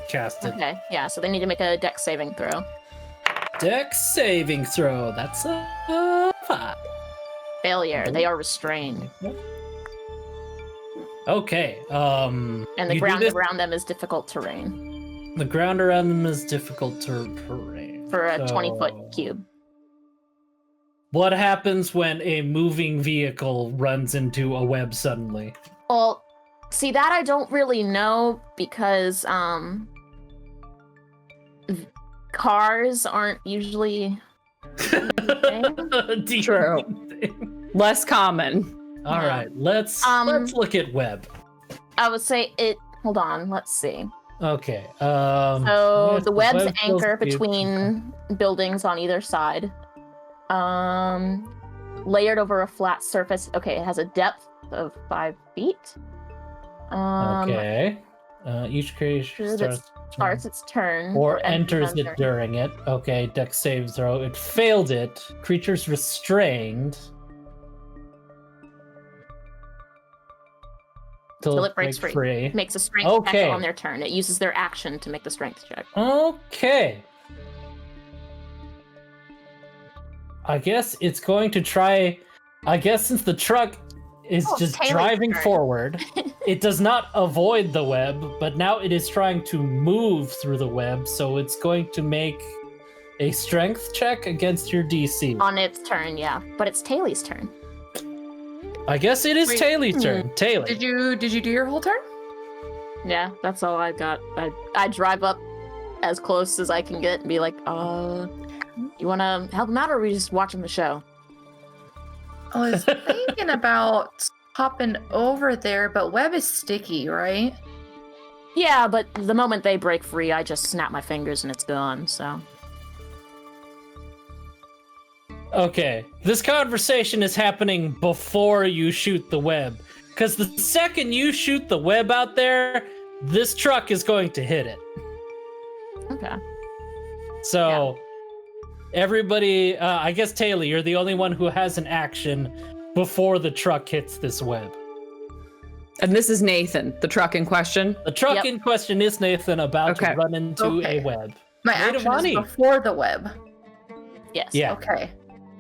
casted. Okay, yeah, so they need to make a dex saving throw. Dex saving throw, that's a 5. Failure. They are restrained. Okay, And the you do ground this- around them is difficult terrain The ground around them is difficult terrain. for a So 20-foot cube. What happens when a moving vehicle runs into a web suddenly? Well, see, that I don't really know because cars aren't usually. Deep True. thing. Less common. All Yeah. right, let's look at web. I would say it. Hold on, let's see. Okay. So yes, the web's web anchor feels between buildings on either side. Layered over a flat surface. Okay, it has a depth of 5 feet. Okay. Each creature that starts its turn or enters on it turn. during it. Okay, dex save throw. It failed it. Creature's restrained. Till it breaks free. Makes a strength Okay. check on their turn. It uses their action to make the strength check. Okay. I guess it's going to try. I guess since the truck is Oh, just Taylor's driving turn. forward, it does not avoid the web, but now it is trying to move through the web, so it's going to make a strength check against your DC. On its turn, yeah. But it's Taylor's turn. I guess it is Wait. Taylor's turn. Taylor. Did you do your whole turn? Yeah, that's all I got. I drive up as close as I can get and be like, you want to help him out, or are we just watching the show? I was thinking about hopping over there, but web is sticky, right? Yeah, but the moment they break free, I just snap my fingers and it's gone, so. Okay, this conversation is happening before you shoot the web. Because the second you shoot the web out there, this truck is going to hit it. Okay. So, everybody, I guess Taylor, you're the only one who has an action before the truck hits this web. And this is Nathan, the truck in question. The truck Yep. in question is Nathan about to Okay. run into Okay. a web. My Made of action money. is before the web. Yes. Yeah. Okay.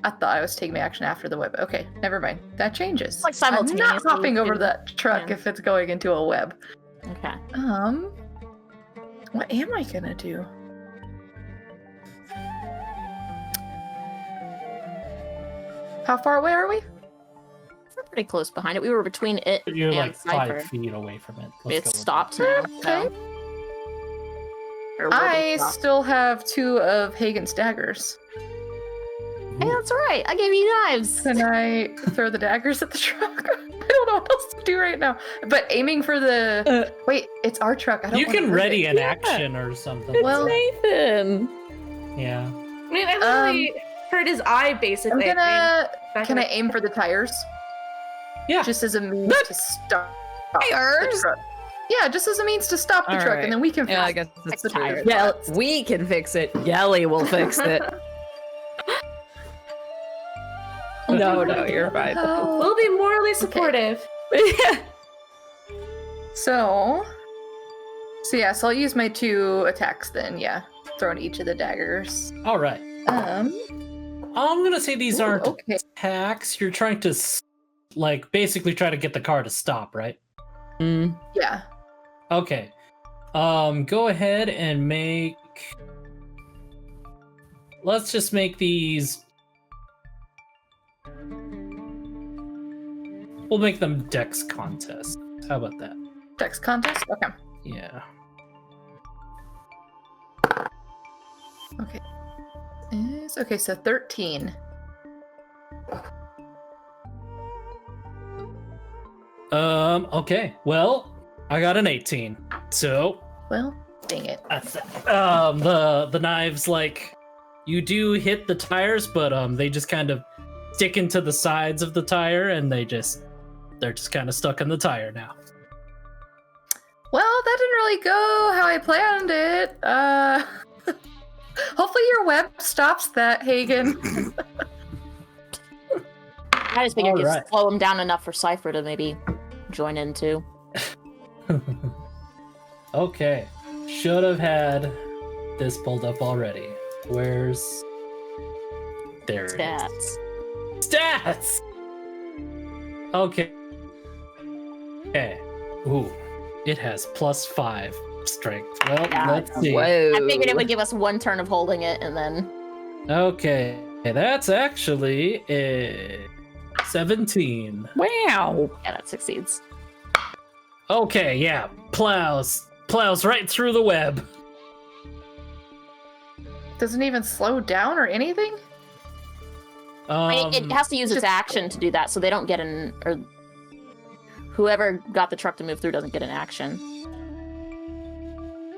I thought I was taking my action after the web. Okay, never mind. That changes. Like I'm not simultaneously hopping over in- that truck yeah. if it's going into a web. Okay. What am I gonna do? How far away are we? We're pretty close behind it. We were between it You're and like Cypher. 5 feet away from it. Let's go It's with stopped now. Okay. So. Or will I be stopped. still have 2 of Hagen's daggers. Hey, that's all right. I gave you knives. Can I throw the daggers at the truck? I don't know what else to do right now. But aiming for the wait, it's our truck. I don't You wanna can hurt ready it. an action or something. It's Well- Nathan. Yeah. I mean, I literally hurt his eye, I'm basically. gonna. Back Can I in the- aim for the tires? Yeah. Just as a means to stop the Tires? truck. Yeah, just as a means to stop the All truck, right. and then we can. Yeah, I fix guess it's the tires. Yeah, we can fix it. Yelly will fix it. No, you're fine. We'll be morally supportive. So yeah, so I'll use my 2 attacks then. Yeah, throwing each of the daggers. All right. I'm gonna say these Ooh, aren't okay. attacks. You're trying to like basically try to get the car to stop, right? Mm. Yeah. Okay. Go ahead and make. Let's just make these. We'll make them Dex contests. How about that? Dex contest? Okay. Yeah. Okay. Okay, so 13. Okay. Well, I got an 18. So, Well, dang it. the knives, like, you do hit the tires, but they just kind of stick into the sides of the tire, and they're just kind of stuck in the tire now. Well, that didn't really go how I planned it. Hopefully your web stops that, Hagen. I just figured you'd Alright. slow him down enough for Cypher to maybe join in too. Okay. Should have had this pulled up already. Where's... There it is. Stats. Stats! Okay. Okay. Ooh. It has +5 strength. Well, Yeah, let's see. Whoa. I figured it would give us one turn of holding it, and then Okay. That's actually a 17. Wow. yeah, that succeeds. Okay, yeah. Plows right through the web. Doesn't even slow down or anything? I mean, it has to use its action to do that, so they don't get an or whoever got the truck to move through doesn't get an action.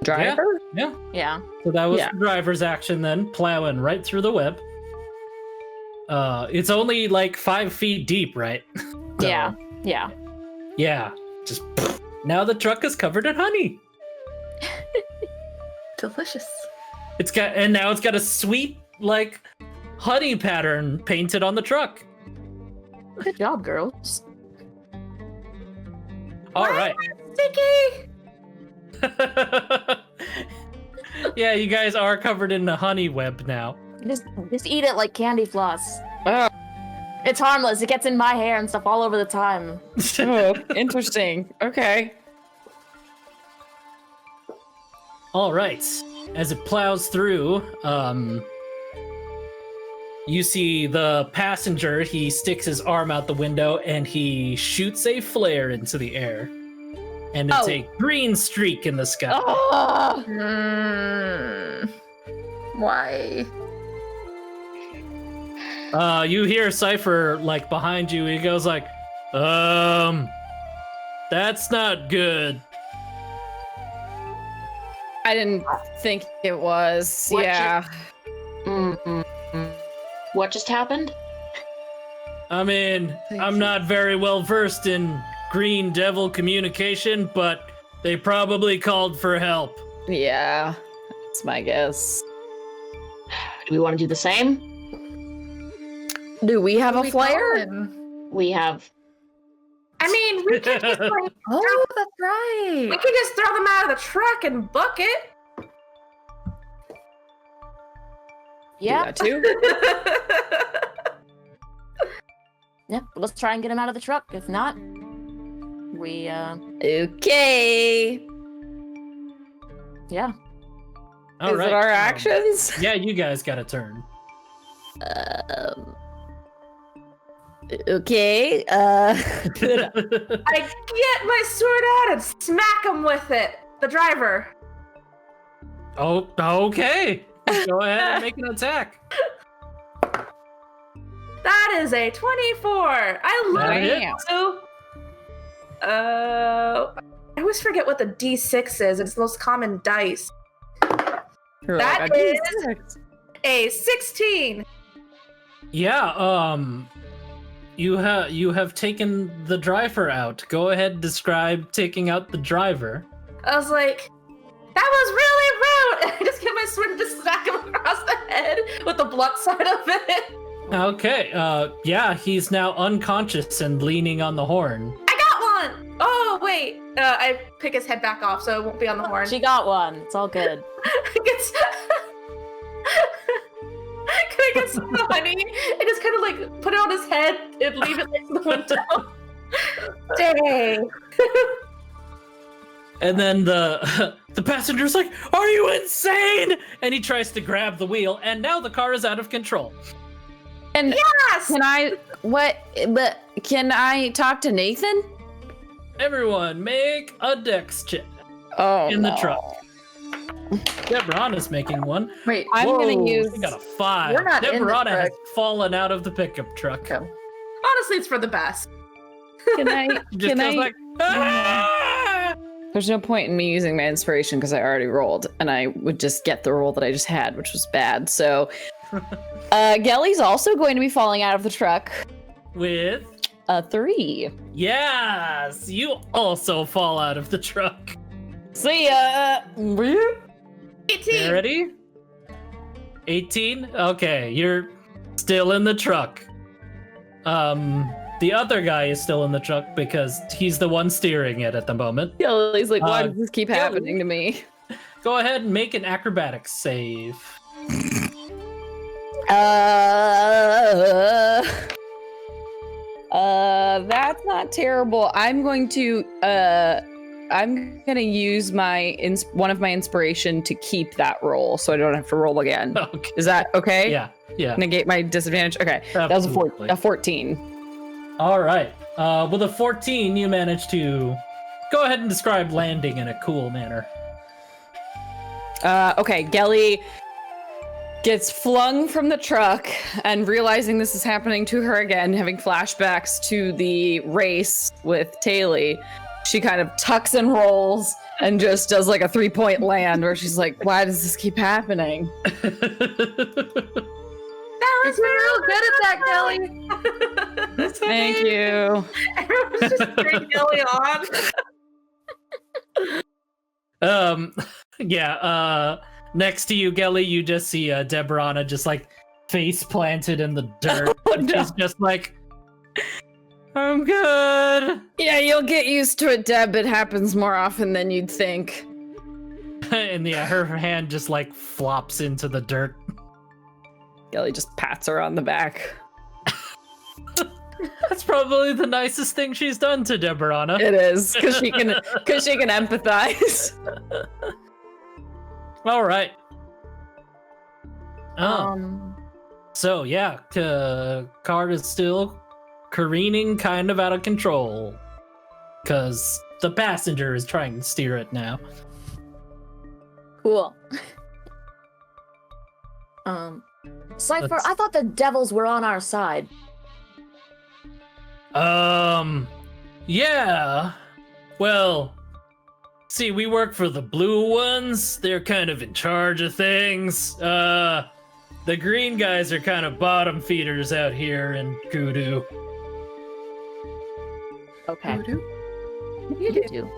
Driver? Yeah. Yeah. So that was Yeah. the driver's action then, plowing right through the web. It's only like 5 feet deep, right? So, Yeah. Yeah. Yeah. Just now the truck is covered in honey. Delicious. Now it's got a sweet like honey pattern painted on the truck. Good job, girls. All right. Sticky! Yeah, you guys are covered in the honey web now. Just eat it like candy floss. Oh. It's harmless. It gets in my hair and stuff all over the time. Oh, interesting. Okay. All right. As it plows through, you see the passenger. He sticks his arm out the window and he shoots a flare into the air. And it's Oh. a green streak in the sky. Oh. Why? You hear Cypher like behind you. He goes like, that's not good. I didn't think it was. What Yeah. What just happened? I mean, I'm not very well versed in Green Devil communication, but they probably called for help. Yeah. That's my guess. Do we want to do the same? Do we have a We flare? going? We have. I mean, we can just like, Oh, that's right. we can just throw them out of the truck and book it. Yeah. Do that too? Yeah. Let's try and get him out of the truck. If not, we Okay. yeah. All Is right. it our actions? Yeah, you guys got a turn. Okay. I get my sword out and smack him with it. The driver. Oh, okay. Go ahead and make an attack. That is a 24. I love That it. hits. So, I always forget what the D6 is. It's the most common dice. That is a 16. Yeah, you have taken the driver out. Go ahead and describe taking out the driver. I was like, that was really rude. And I just get my sword and just smack him across the head with the blunt side of it. Okay, yeah, he's now unconscious and leaning on the horn. I got one. Oh, wait. I pick his head back off so it won't be on the horn. She got one. It's all good. Can I get some honey and just kind of like put it on his head and leave it next to the window. Dang. And then the passenger's like, "Are you insane?" And he tries to grab the wheel, and now the car is out of control. And Yes! can I talk to Nathan? Everyone, make a dex check Oh, in the no. truck. Deborah's making one. Wait, I'm gonna Whoa, use. she got a 5. We're not in the Deborah has truck. fallen out of the pickup truck. Okay. Honestly, it's for the best. Can I? Just Can goes I? like, "Ah!" There's no point in me using my inspiration because I already rolled, and I would just get the roll that I just had, which was bad. So, Gelly's also going to be falling out of the truck. With 3. yes, you also fall out of the truck. See ya. 18. Ready? 18? Okay, you're still in the truck. The other guy is still in the truck because he's the one steering it at the moment. Gelly's like, why does this keep Gelly. happening to me? Go ahead and make an acrobatics save. That's not terrible. I'm going to use my one of my inspiration to keep that roll, so I don't have to roll again. Okay. Is that okay? Yeah. Negate my disadvantage. Okay, that was Absolutely. a 14. All right. With a 14, you manage to go ahead and describe landing in a cool manner. Okay, Gelly gets flung from the truck and realizing this is happening to her again, having flashbacks to the race with Taylor, she kind of tucks and rolls and just does like a 3-point land where she's like, why does this keep happening? You're real good at that, Kelly. Thank you. Everyone's just cheering Gelly on. Next to you, Gelly, you just see Deborah just like face planted in the dirt. Oh, and no. she's just like, I'm good. Yeah, you'll get used to it, Deb. It happens more often than you'd think. And yeah, her hand just like flops into the dirt. Gelly just pats her on the back. That's probably the nicest thing she's done to Deborah. It is, because she can empathize. All right. So yeah, car is still careening kind of out of control because the passenger is trying to steer it now. Cool. Cypher, That's- I thought the devils were on our side. Yeah. Well, see, we work for the blue ones. They're kind of in charge of things. The green guys are kind of bottom feeders out here in Kudu. Okay. Voodoo? You do.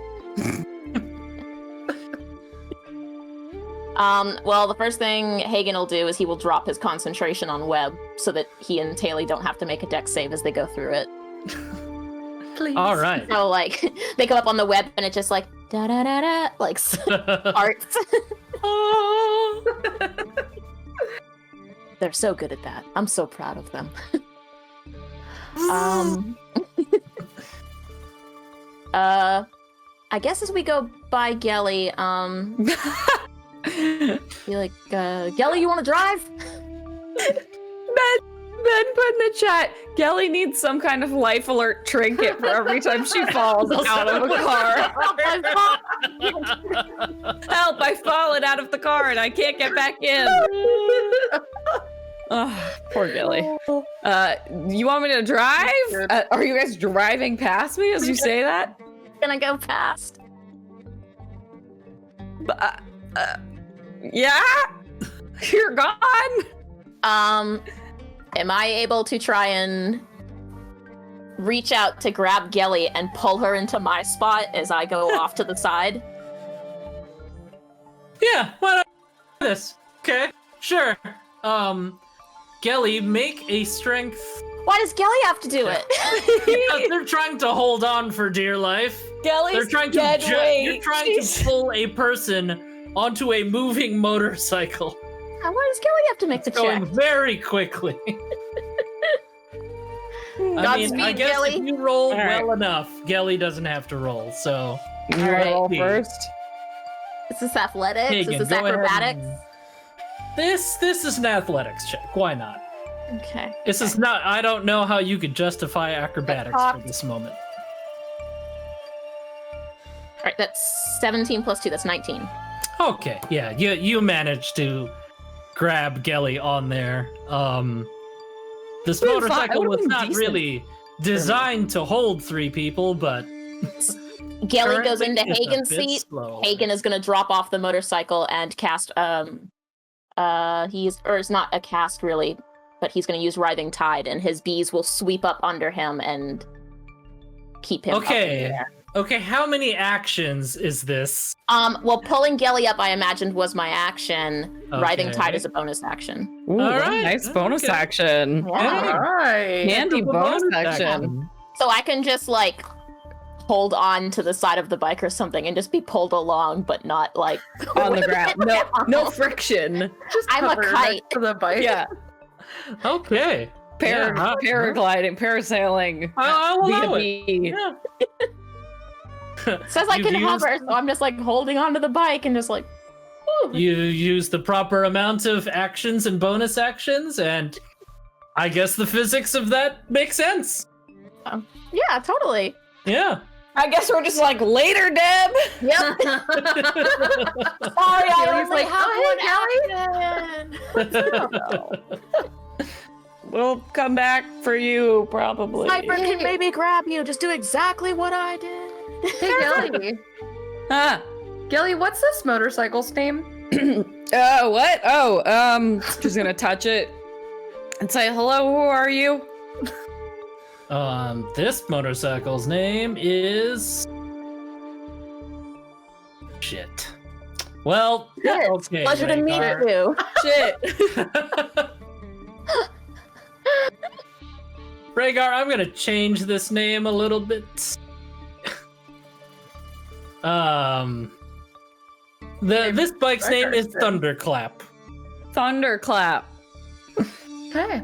Well, the first thing Hagen will do is he will drop his concentration on Webb so that he and Taylor don't have to make a dex save as they go through it. Please. All right. So, like, they come up on the web and it's just like, da-da-da-da, like, arts. They're so good at that. I'm so proud of them. I guess as we go by Gelly, be like, Gelly, you want to drive? Ben put in the chat, Gelly needs some kind of life alert trinket for every time she falls out of a car. Help, I've fallen out of the car and I can't get back in. Oh, poor Gelly. You want me to drive? Are you guys driving past me as you say that? Gonna go past. Yeah? You're gone? Am I able to try and reach out to grab Gelly and pull her into my spot as I go off to the side? Yeah, why not do this? Okay, sure. Gelly, make a strength. Why does Gelly have to do it? Because they're trying to hold on for dear life. Gelly's They're trying to dead weight. you're trying to pull a person onto a moving motorcycle. Why does Kelly have to make the Going check? very quickly. I mean, I Godspeed, guess Gelly. if you roll All right. well enough, Gelly doesn't have to roll. So You Alright. roll first. Is this athletics? Hagen, Is this go ahead acrobatics? and- This is an athletics check. Why not? Okay. This is not. I don't know how you could justify acrobatics for cocked. this moment. All right, that's 17 plus 2. That's 19. Okay, yeah, you managed to grab Gelly on there. This Would've thought- motorcycle would've was been not decent really designed to hold 3 people, but Gelly goes currently into it's a Hagen's bit seat. slow. Hagen is going to drop off the motorcycle and cast it's not a cast really, but he's going to use Writhing Tide, and his bees will sweep up under him and keep him up in the Okay. air. Okay, how many actions is this? Well, pulling Gelly up I imagined was my action. Writhing Okay. Tide is a bonus action. Ooh, All what a right, nice bonus okay. action. Yeah. All right. Handy Double bonus bonus action. So I can just like hold on to the side of the bike or something and just be pulled along, but not like On the ground. No friction. Just I'm a cover kite. next to the bike. Yeah. Okay. Yeah, huh? Paragliding, parasailing. I'll allow it. B2B. Yeah. It says I You've can used- hover, so I'm just like holding onto the bike and just like woo. You use the proper amount of actions and bonus actions, and I guess the physics of that makes sense. Yeah, totally. Yeah. I guess we're just like, later, Deb. Yep. Sorry, I Gelly's only like, have one action. We'll come back for you, probably. Sniper can maybe grab you. Just do exactly what I did. Hey, Gelly. Huh. Gelly, what's this motorcycle's name? What? Oh, just gonna touch it and say, hello, who are you? This motorcycle's name is shit. Well, Good. okay. Pleasure to meet Rhaegar. you. Shit. Rhaegar, I'm gonna change this name a little bit. This bike's name is Thunderclap. Thunderclap. Okay.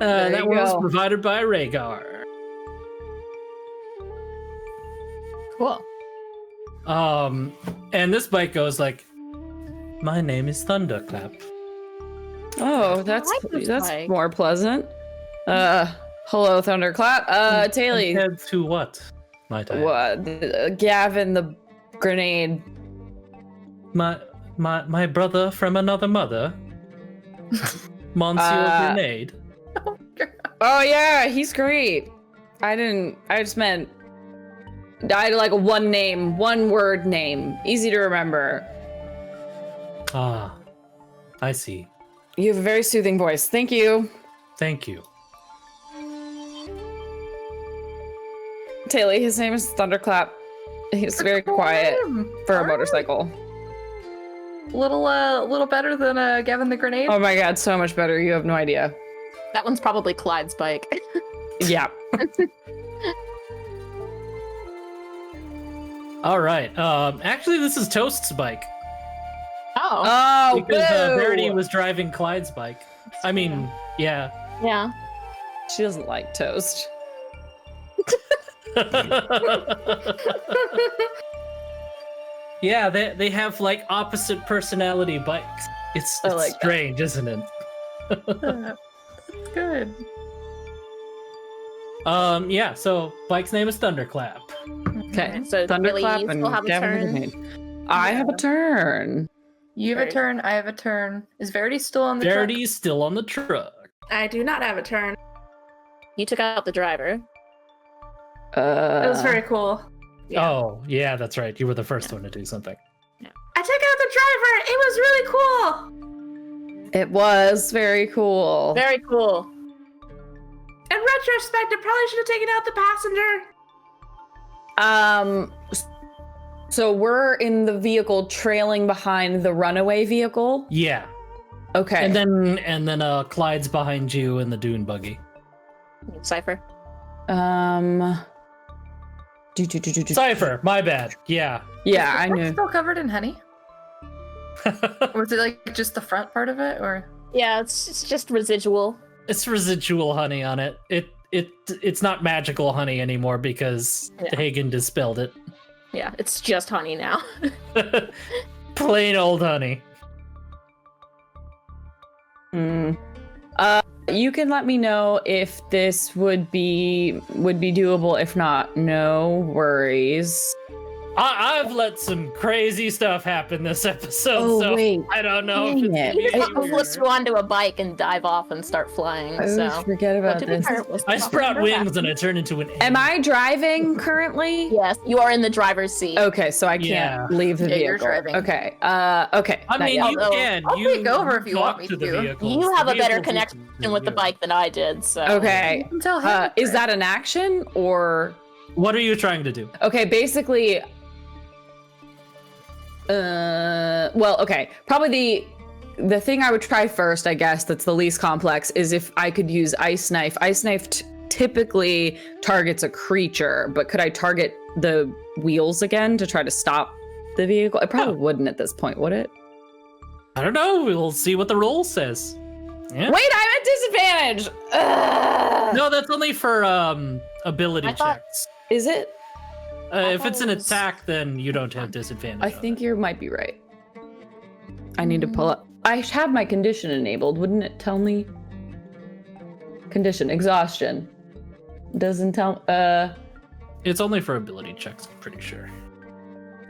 There That you one was go. provided by Rhaegar. Cool. And this bike goes like, my name is Thunderclap. Oh, that's like this that's bike. more pleasant. Hello, Thunderclap. Taylor. Compared to what, might I? What? Gavin the grenade. My brother from another mother, Monsieur Grenade. Oh yeah, he's great. I just meant I had like a one word name. Easy to remember. Ah, I see. You have a very soothing voice. Thank you. Thank you. Taylor, his name is Thunderclap. He's very quiet for a motorcycle. Little better than Gavin the Grenade. Oh my god, so much better. You have no idea. That one's probably Clyde's bike. Yeah. All right. Actually, this is Toast's bike Oh. Oh, because boo! Verity was driving Clyde's bike. I mean, yeah. Yeah. She doesn't like toast. Yeah, they have like opposite personality bikes. It's I like that. strange, isn't it? Good. Yeah. So bike's name is Thunderclap. Okay. So Thunderclap Billy and still have a Gavin the turn. Grenade. I have a turn. You have a Verity. turn. I have a turn. Is Verity still on the truck? Verity's still on the truck. I do not have a turn. You took out the driver. It was very cool. Yeah. Oh, yeah, that's right. You were the first one to do something. I took out the driver. It was really cool. It was very cool. Very cool. In retrospect, I probably should have taken out the passenger. So we're in the vehicle trailing behind the runaway vehicle. Yeah. Okay. And then Clyde's behind you in the dune buggy. Cypher. Cypher, my bad. Yeah. Yeah, I Is the truck knew. still covered in honey? Was it like just the front part of it, or? Yeah, it's just residual. It's residual honey on it. It's not magical honey anymore because Hagen dispelled it. Yeah, it's just honey now. Plain old honey. You can let me know if this would be doable. If not, no worries. I've let some crazy stuff happen this episode, so wait. I don't know Dang if it. You it's just flip you onto a bike and dive off and start flying. I always So forget about to be this. fair, it was I sprout not wings bad. and I turn into an Am I driving currently? Yes, you are in the driver's seat. Okay, so I can't Yeah. leave the Yeah, vehicle. you're driving. Okay. Okay. I not mean, yet. you Although, can. I'll you take over if you talk want me to the to. vehicles. You have The a better vehicles connection listen with the to you. bike than I did, so. Okay. You can tell him. Is that an action or? What are you trying to do? Okay, basically. Well, okay. Probably the thing I would try first, I guess, that's the least complex, is if I could use Ice Knife. Ice Knife typically targets a creature, but could I target the wheels again to try to stop the vehicle? It probably wouldn't at this point, would it? I don't know. We'll see what the roll says. Yeah. Wait, I'm at disadvantage. Ugh. No, that's only for ability I thought- checks. Is it? If it's an it was- attack, then you don't have disadvantage. I on think it. you might be right. I need to pull up. I have my condition enabled. Wouldn't it tell me? Condition exhaustion. Doesn't tell. It's only for ability checks. I'm pretty sure.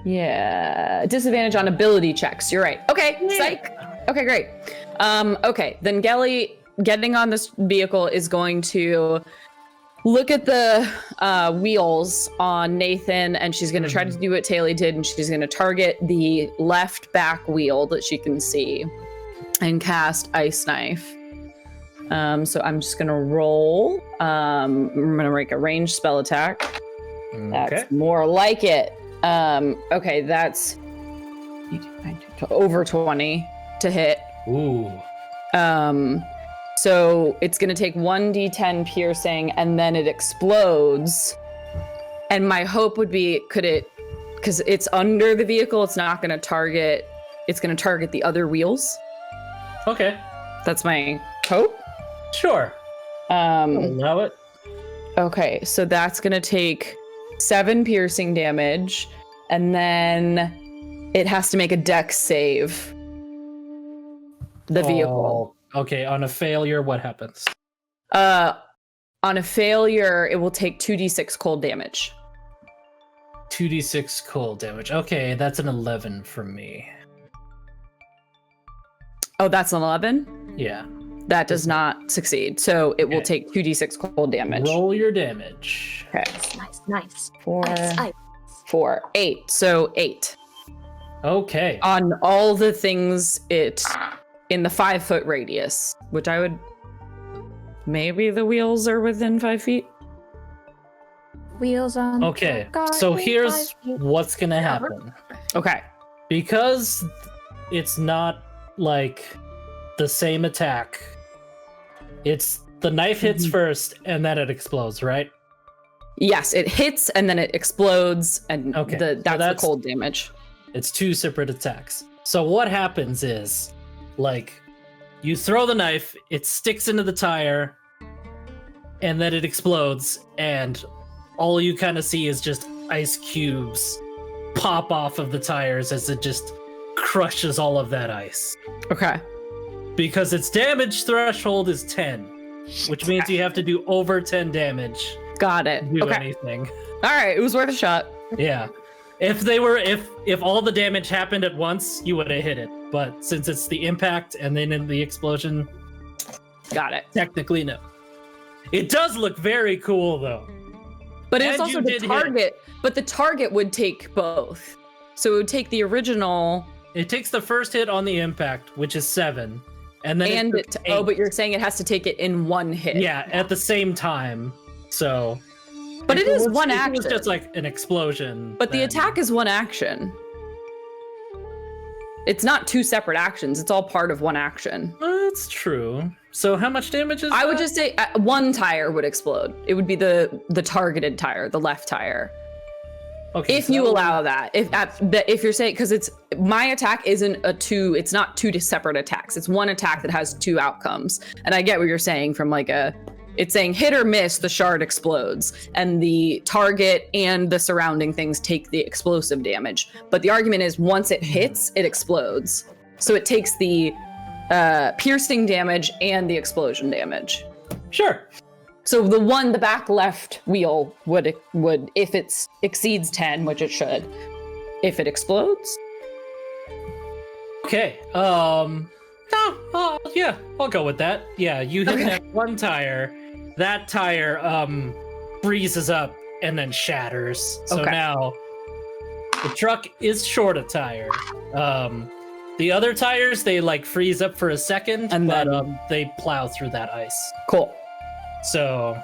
Yeah. Disadvantage on ability checks. You're right. Okay. Psych. Okay, great. Okay. Then Gelly getting on this vehicle is going to look at the wheels on Nathan, and she's going to try to do what Taylor did, and she's going to target the left back wheel that she can see and cast Ice Knife. So I'm just going to roll. I'm going to make a ranged spell attack. That's more like it. Okay, that's over 20 to hit. Ooh. So it's going to take 1d10 piercing, and then it explodes. And my hope would be, could it, because it's under the vehicle, it's not going to target, it's going to target the other wheels. Okay. That's my hope. Sure. Allow it. Okay, so that's going to take 7 piercing damage, and then it has to make a dex save. The vehicle. Oh, okay, on a failure, what happens? On a failure, it will take 2d6 cold damage. 2d6 cold damage. Okay, that's an 11 for me. Oh, that's an 11? Yeah. That does not succeed. So it will Okay. take 2d6 cold damage. Roll your damage. Okay. Nice. 4, Nice. 4, 8. So 8. Okay. On all the things it in the 5-foot radius, which I would. Maybe the wheels are within 5 feet. Wheels on. Okay. the So car, here's 5 feet. what's gonna happen. Okay. Because it's not like the same attack. It's the knife hits first and then it explodes, right? Yes, it hits and then it explodes, and Okay, so that's the that's- cold damage. It's 2 separate attacks. So what happens is, like, you throw the knife, it sticks into the tire, and then it explodes, and all you kind of see is just ice cubes pop off of the tires as it just crushes all of that ice. Okay. Because its damage threshold is 10, which means you have to do over 10 damage Got it. to do Okay. anything. All right. It was worth a shot. Yeah. If all the damage happened at once, you would have hit it. But since it's the impact and then in the explosion, Got it. technically no. It does look very cool though. But it's And also you the did hit. target. But the target would take both. So it would take the original It takes the first hit on the impact, which is 7, and then and it took oh, 8. but you're saying it has to take it in one hit. Yeah, at the same time. So But it is one If it action. was just like an explosion. But the then- attack is one action. It's not 2 separate actions. It's all part of one action. That's true. So how much damage is I would that? just say one tire would explode. It would be the targeted tire, the left tire. Okay. If you allow that, if you're saying, because it's my attack isn't it's not two separate attacks. It's one attack that has two outcomes. And I get what you're saying from like it's saying hit or miss, the shard explodes, and the target and the surrounding things take the explosive damage. But the argument is once it hits, it explodes. So it takes the piercing damage and the explosion damage. Sure. So the back left wheel would if it exceeds 10, which it should, if it explodes. Okay. Yeah, I'll go with that. Yeah, you hit that one tire. That tire freezes up and then shatters. So now the truck is short a tire. The other tires, they like freeze up for a second, and then they plow through that ice. Cool. So,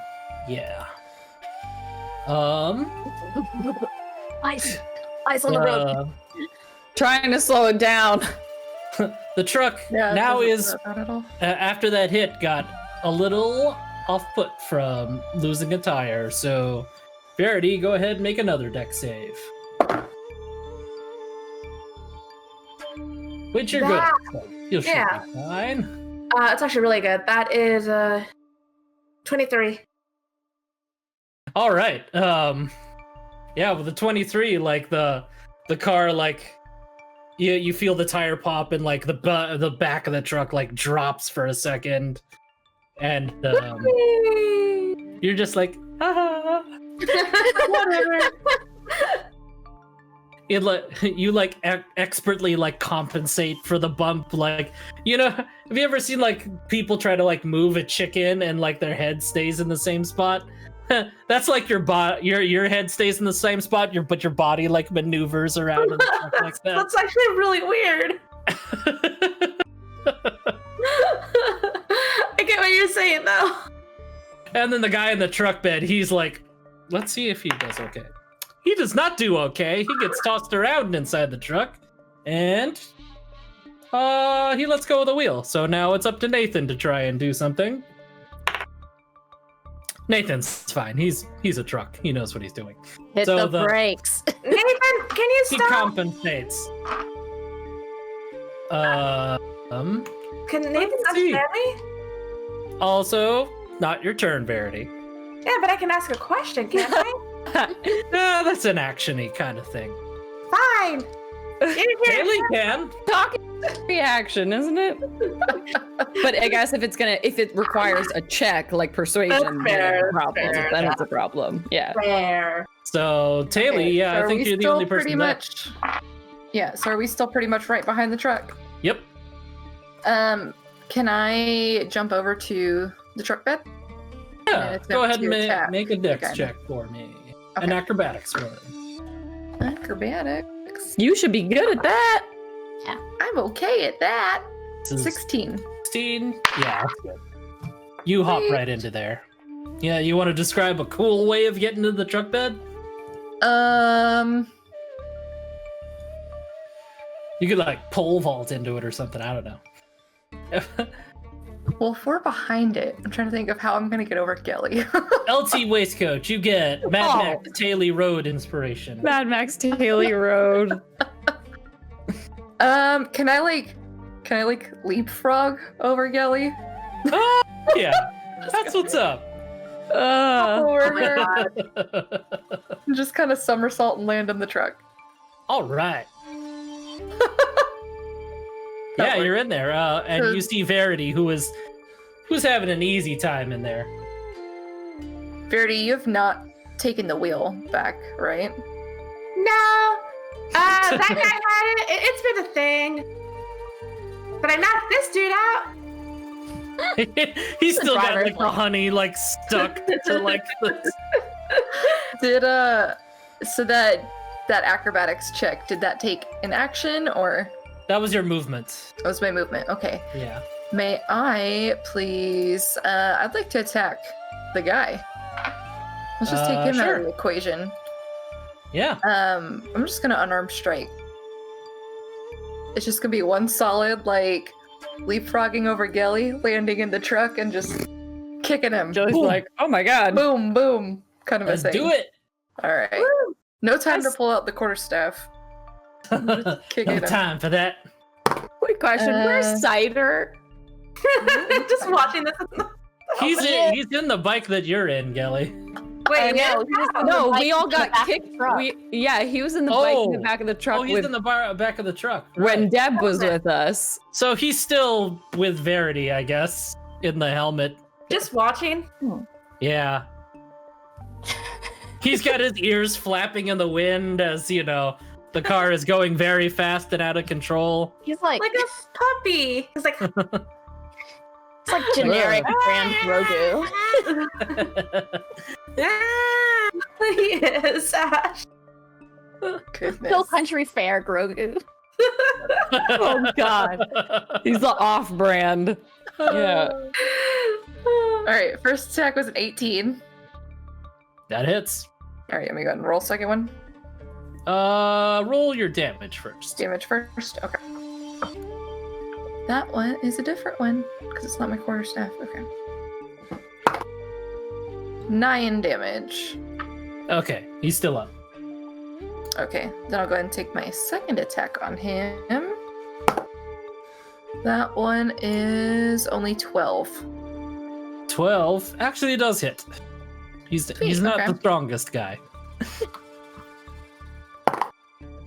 yeah. Ice on the road. Trying to slow it down. The truck now is, after that hit, got a little off foot from losing a tire. So, Verity, go ahead and make another deck save. Which you're good at. So you should be fine. It's actually really good. That is 23. All right. Yeah, with the 23, like the car, like you feel the tire pop and like the back of the truck like drops for a second, and you're just like, whatever. You like expertly like compensate for the bump, like, you know, have you ever seen like people try to like move a chicken and like their head stays in the same spot? That's like your head stays in the same spot, but your body like maneuvers around and stuff like that. That's actually really weird. I get what you're saying though. And then the guy in the truck bed, he's like, let's see if he does okay. He does not do okay. He gets tossed around inside the truck, and he lets go of the wheel. So now it's up to Nathan to try and do something. Nathan's fine. He's a truck. He knows what he's doing. Hit so the brakes. Nathan, can you He stop? compensates. Can Nathan understand me? Also, not your turn, Verity. Yeah, but I can ask a question, can't I? That's an action-y kind of thing. Fine. Haley can. Talking reaction, isn't it? But I guess if it requires a check like persuasion, then it's a problem. Yeah. Fair. So Taylor, yeah, I think you're the only person So are we still pretty much right behind the truck? Yep. Can I jump over to the truck bed? Yeah, go ahead and make a dex Okay. check for me. Okay. An acrobatics roll. Acrobatics. You should be good at that. I'm okay at that. This is 16. 16? Yeah, that's good. You hop right into there. Yeah, you want to describe a cool way of getting to the truck bed? You could like pole vault into it or something. I don't know. Well, if we're behind it, I'm trying to think of how I'm gonna get over Gelly. LT waistcoat, you get Mad Max Taylor Road inspiration. Mad Max Haley Road. Can I leapfrog over Gelly? Oh, yeah, that's what's up. Over her. Just kind of somersault and land in the truck. All right. Yeah, you're in there, and you see Verity, who's having an easy time in there. Verity, you have not taken the wheel back, right? No. That guy had it. It's been a thing. But I knocked this dude out. He's still got like the honey like stuck to like this. So that acrobatics check, did that take an action or? That was your movement. That was my movement. Okay. Yeah. May I please? I'd like to attack the guy. Let's just take him out of the equation. Yeah. I'm just gonna unarmed strike. It's just gonna be one solid like leapfrogging over Gelly, landing in the truck, and just kicking him. Joey's like, oh my god. Boom, boom, kind of Let's a thing. do it. All right. No time to pull out the quarterstaff. Kick No it. time for that. Quick question: where's Cider? Just watching this. He's in the bike that you're in, Gelly. Wait, no, No, bike we all in the got back of the kicked. truck. He was in the bike in the Oh. back of the truck Oh, he's with in the back of the truck. when Right. Deb was with us. So he's still with Verity, I guess, in the helmet. just watching. Yeah. He's got his ears flapping in the wind as, the car is going very fast and out of control. He's like Like a puppy. He's like, it's like generic Grand Grogu. ah, he is, Ash. Goodness. Hill Country Fair Grogu. Oh God, he's the off-brand. Yeah. All right, first attack was an 18. That hits. All right, let me go ahead and roll second one. Roll your damage first. Damage first. Okay. That one is a different one because it's not my quarterstaff. Okay. 9 damage. Okay, he's still up. Okay, then I'll go ahead and take my second attack on him. That one is only 12. 12. Actually, it does hit. He's not okay. the strongest guy.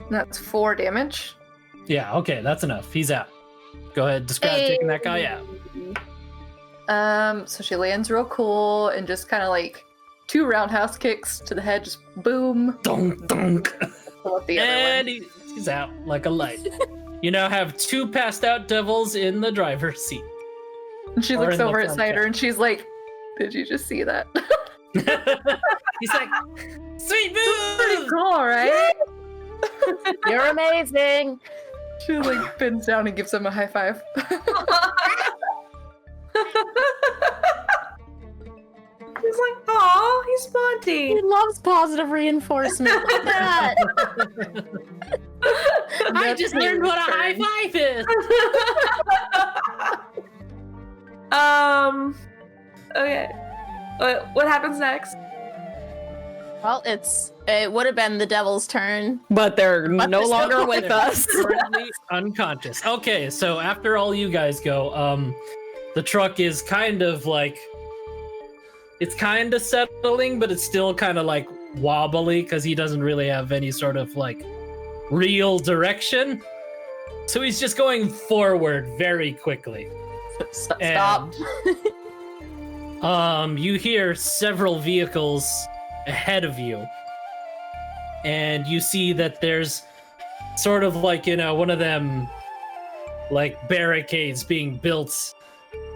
That's 4 damage. Yeah, okay, that's enough. He's out. Go ahead, describe taking that guy out. So she lands real cool and just kind of like 2 roundhouse kicks to the head, just boom. Dunk, dunk. Pull up the other And one. he's out like a light. You now have 2 passed out devils in the driver's seat. And she or looks in the over at front Cider cab. and she's like, "Did you just see that?" He's like, sweet Pretty move! cool, right? You're amazing. She like bends down and gives him a high five. He's like, oh, he's He bonding. loves positive reinforcement. Look at that. I That's just learned what a high turn. five is! Okay. What happens next? Well, it would have been the devil's turn. But they're But no they're longer still with us. Currently unconscious. Okay, so after all you guys go, the truck is kind of like, it's kind of settling, but it's still kind of like wobbly because he doesn't really have any sort of like real direction. So he's just going forward very quickly. Stop. You hear several vehicles ahead of you, and you see that there's sort of like, one of them like barricades being built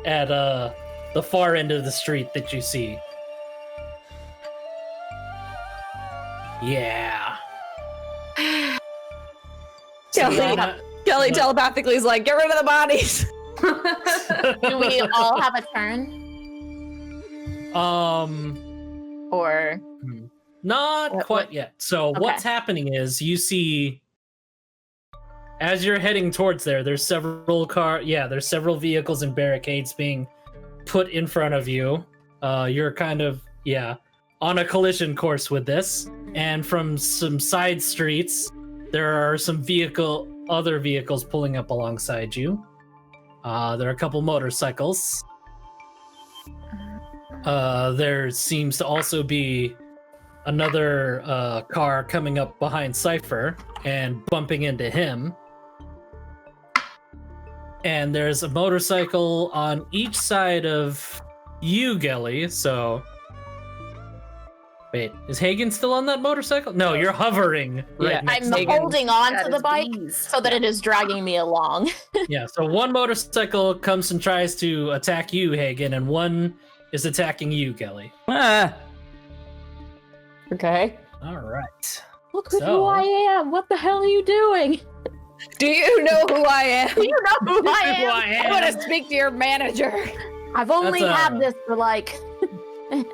at the far end of the street that you see. Yeah. Kelly telepathically is like, "Get rid of the bodies." Do we all have a turn? Or Not What- quite yet. So Okay. what's happening is you see, as you're heading towards there's several vehicles and barricades being put in front of you. You're kind of on a collision course with this, and from some side streets there are some other vehicles pulling up alongside you. There are a couple motorcycles. There seems to also be another car coming up behind Cypher and bumping into him. And there's a motorcycle on each side of you, Gelly. So, wait, is Hagen still on that motorcycle? No, you're hovering right Yeah, next I'm to him. holding on That to the is bike bees. so that it is dragging me along. Yeah, so one motorcycle comes and tries to attack you, Hagen, and one is attacking you, Gelly. Ah. Okay. All right. Look who So- I am. What the hell are you doing? Do you know who I am? You know who I am. I want to speak to your manager. I've only That's, had this for like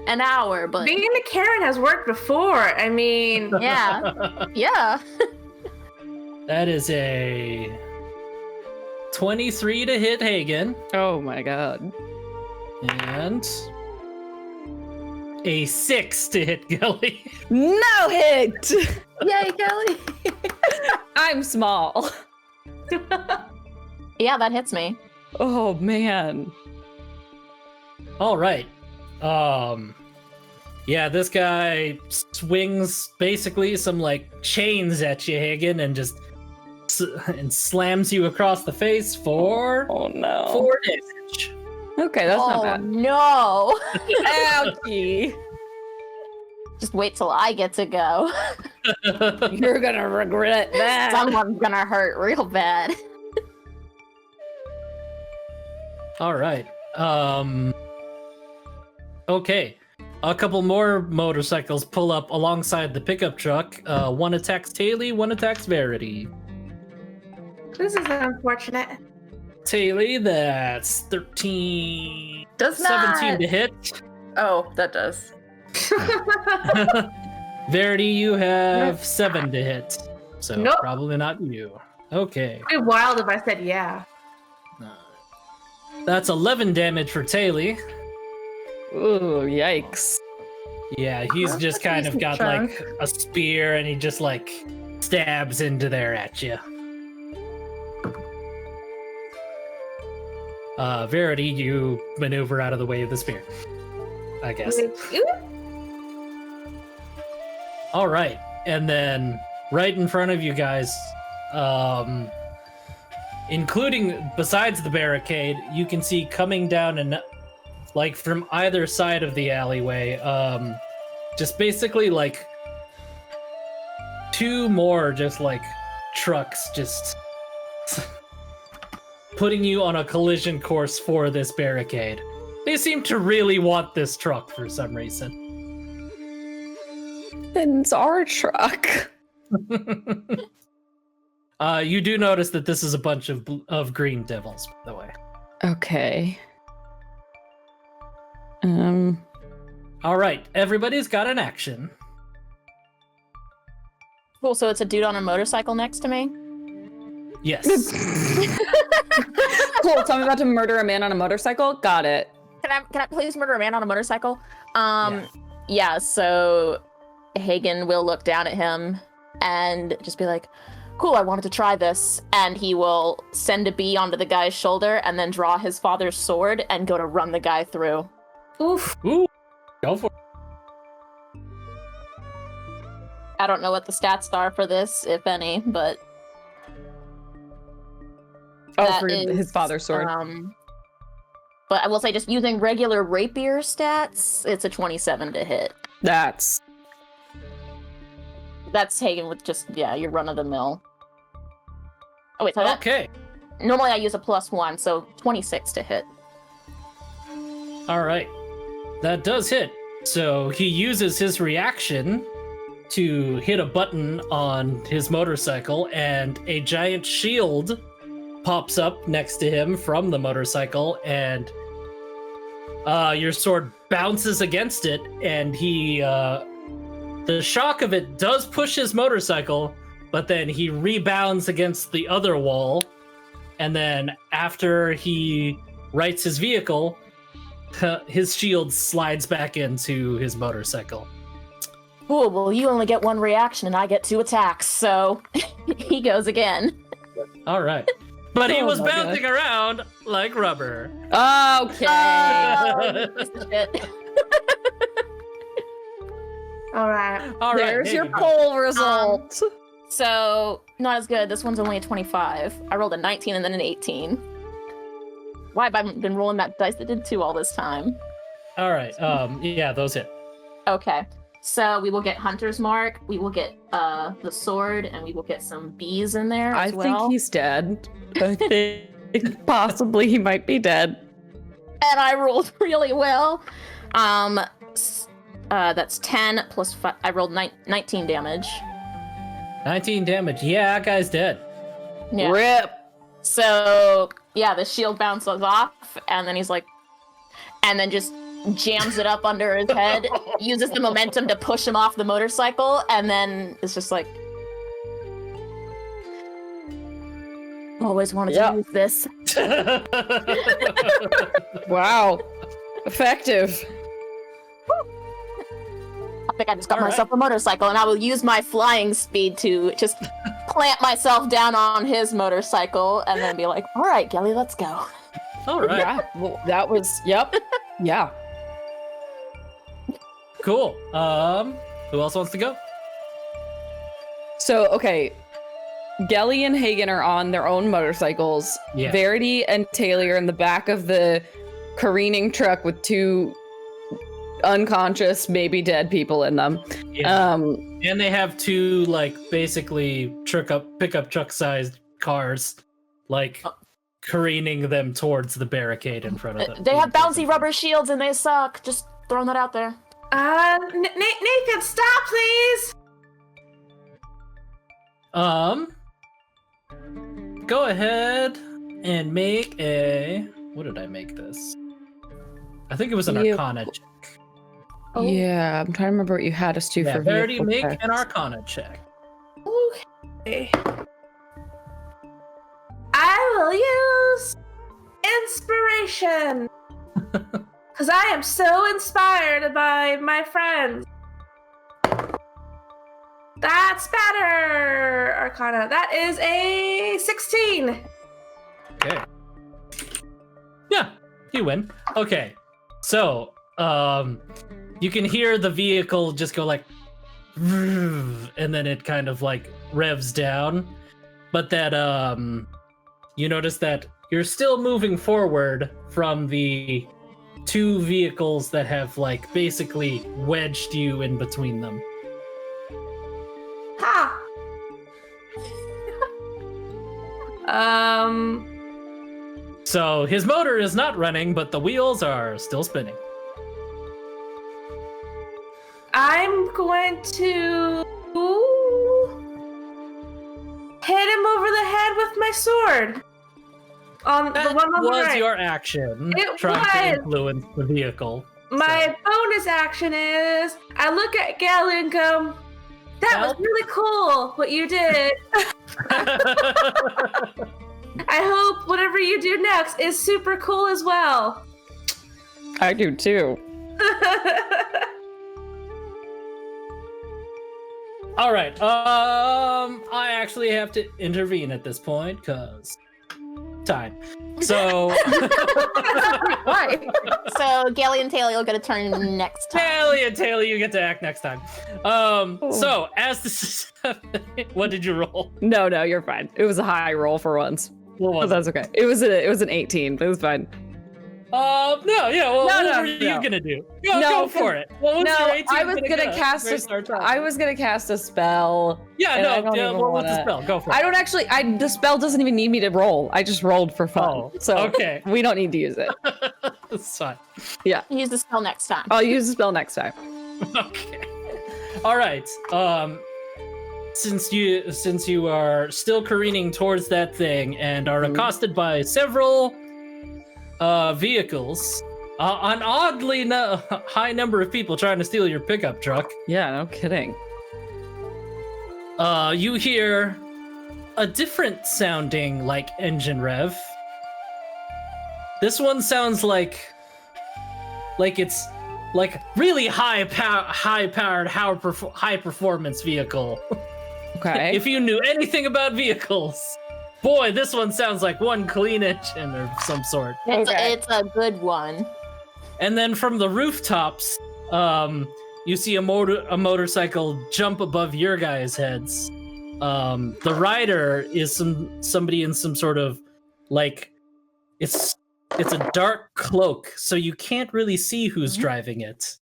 an hour, but Being a Karen has worked before. I mean, yeah, yeah. That is a 23 to hit Hagen, Oh my god. and a 6 to hit Gilly. No hit! Yay, Kelly! I'm small. Yeah, that hits me. Oh man. All right. Yeah, this guy swings basically some like chains at you, Hagen, and just and slams you across the face for Oh no. 4 damage. Okay, that's not Oh bad. no! Ouchie. Just wait till I get to go. You're gonna regret that. Someone's gonna hurt real bad. All right. Okay. A couple more motorcycles pull up alongside the pickup truck. One attacks Taylor, one attacks Verity. This is unfortunate. Taylor, that's 13. Does 17 not. to hit. Oh, that does. Verity, you have 7 to hit. So Nope. probably not you. Okay. It'd be wild if I said yeah. That's 11 damage for Taylor. Ooh, yikes. Yeah, he's That's just a kind of decent got chunk. like a spear and he just like stabs into there at you. Verity, you maneuver out of the way of the spear, I guess. All right, and then right in front of you guys, including besides the barricade, you can see coming down and like from either side of the alleyway, just basically like 2 more just like trucks just putting you on a collision course for this barricade. They seem to really want this truck for some reason. Then it's our truck. You do notice that this is a bunch of green devils, by the way. Okay. All right, everybody's got an action. Cool, so it's a dude on a motorcycle next to me? Yes. Cool. Tell me about to murder a man on a motorcycle. Got it. Can I please murder a man on a motorcycle? Yeah, so Hagen will look down at him and just be like, cool, I wanted to try this. And he will send a bee onto the guy's shoulder and then draw his father's sword and go to run the guy through. Oof. Ooh, go for it. I don't know what the stats are for this, if any, but that for is, his father's sword. But I will say, just using regular rapier stats, it's a 27 to hit. That's Hagen with just, yeah, your run-of-the-mill. Oh, wait, so that, Okay. normally I use a +1, so 26 to hit. All right. That does hit. So he uses his reaction to hit a button on his motorcycle, and a giant shield pops up next to him from the motorcycle, and your sword bounces against it, and he the shock of it does push his motorcycle, but then he rebounds against the other wall, and then after he rights his vehicle, his shield slides back into his motorcycle. Cool, well, you only get 1 reaction and I get 2 attacks, so he goes again. All right. But he Oh was my bouncing around like rubber. okay. Oh, you piece of shit. All right. All right. There's your Hagen. poll result. So, not as good. This one's only a 25. I rolled a 19 and then an 18. Why have I been rolling that dice that did 2 all this time? All right. Yeah, those hit. Okay. So we will get Hunter's Mark, we will get the sword, and we will get some bees in there I as well. think he's dead. I think possibly he might be dead. And I rolled really well. That's 10 plus 5. I rolled 19 damage. 19 damage. Yeah, that guy's dead. Yeah. Rip. So, yeah, the shield bounces off, and then he's like, and then just jams it up under his head, uses the momentum to push him off the motorcycle, and then it's just like, always wanted to use this. Wow. Effective. I just got All myself a motorcycle, and I will use my flying speed to just plant myself down on his motorcycle, and then be like, "All right, Gelly, let's go." All right. Yeah, well, that was, yep. Yeah. Cool. Who else wants to go? So, okay. Gelly and Hagen are on their own motorcycles. Yeah. Verity and Taylor are in the back of the careening truck with two unconscious, maybe dead people in them. Yeah. And they have two, like, basically pickup truck sized cars, like careening them towards the barricade in front of them. They have bouncy rubber shields, and they suck. Just throwing that out there. Nathan, stop, please. Go ahead and make a. What did I make this? I think it was an Arcana check. Oh. Yeah, I'm trying to remember what you had us do for Verity, vehicle make checks. an Arcana check. Okay. I will use inspiration. Because I am so inspired by my friends. That's better, Arcana. That is a 16. Okay. Yeah, you win. Okay. So, you can hear the vehicle just go like, and then it kind of like revs down. But that, you notice that you're still moving forward from the two vehicles that have like basically wedged you in between them. Ha! So his motor is not running, but the wheels are still spinning. I'm going to hit him over the head with my sword. That The one on the was right. your action. It Trying to was. influence the vehicle. My bonus action is I look at Gal and go, that was really cool what you did. I hope whatever you do next is super cool as well. I do too. All right. I actually have to intervene at this point because time. So Why? So Gelly and Taylor will get a turn next time. Taylor, you get to act next time. So as this is happening, what did you roll? No, you're fine. It was a high roll for once. What But was that's okay. It was an 18, but it was fine. No, yeah. Well, No, what were you gonna do? Go for it. What was No, your 18 I was gonna cast I was gonna cast a spell. Yeah, and I don't no. even What was the wanna- spell? Go for it. I don't actually. The spell doesn't even need me to roll. I just rolled for fun. Oh, so okay. we don't need to use it. That's fine. Use the spell next time. I'll use the spell next time. Okay. All right. Since you are still careening towards that thing and are accosted by several vehicles, an oddly high number of people trying to steal your pickup truck, Yeah, no kidding. you hear a different sounding like engine rev. This one sounds like it's like really high powered, high performance vehicle. Okay. If you knew anything about vehicles, boy, this one sounds like one clean engine or some sort. It's a good one. And then from the rooftops, you see a motorcycle jump above your guys' heads. The rider is somebody in some sort of like it's a dark cloak, so you can't really see who's driving it.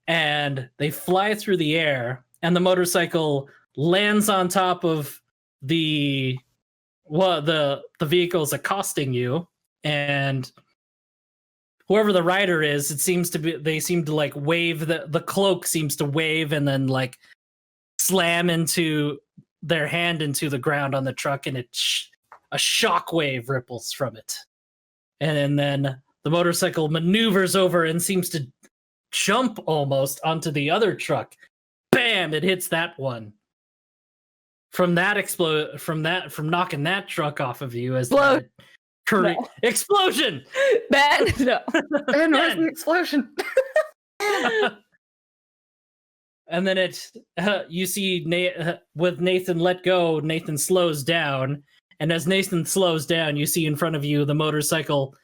And they fly through the air, and the motorcycle lands on top of the vehicles accosting you, and whoever the rider is, they seem to like wave, the cloak seems to wave and then like slam into their hand into the ground on the truck, and a shockwave ripples from it. And then the motorcycle maneuvers over and seems to jump almost onto the other truck. Bam! It hits that one. From knocking that truck off of you as Explode. Explosion. Ben, no. And there's an explosion. and then you see with Nathan let go, Nathan slows down, and as Nathan slows down, you see in front of you the motorcycle,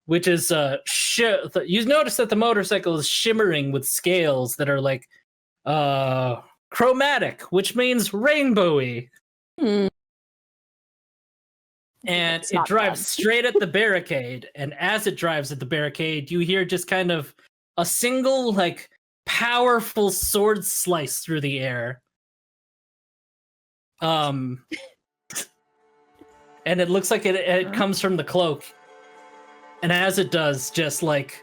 which is you notice that the motorcycle is shimmering with scales that are like chromatic, which means rainbowy. Hmm. And It's it not drives bad. straight at the barricade, and as it drives at the barricade, you hear just kind of a single like powerful sword slice through the air. And it looks like it comes from the cloak. And as it does, just like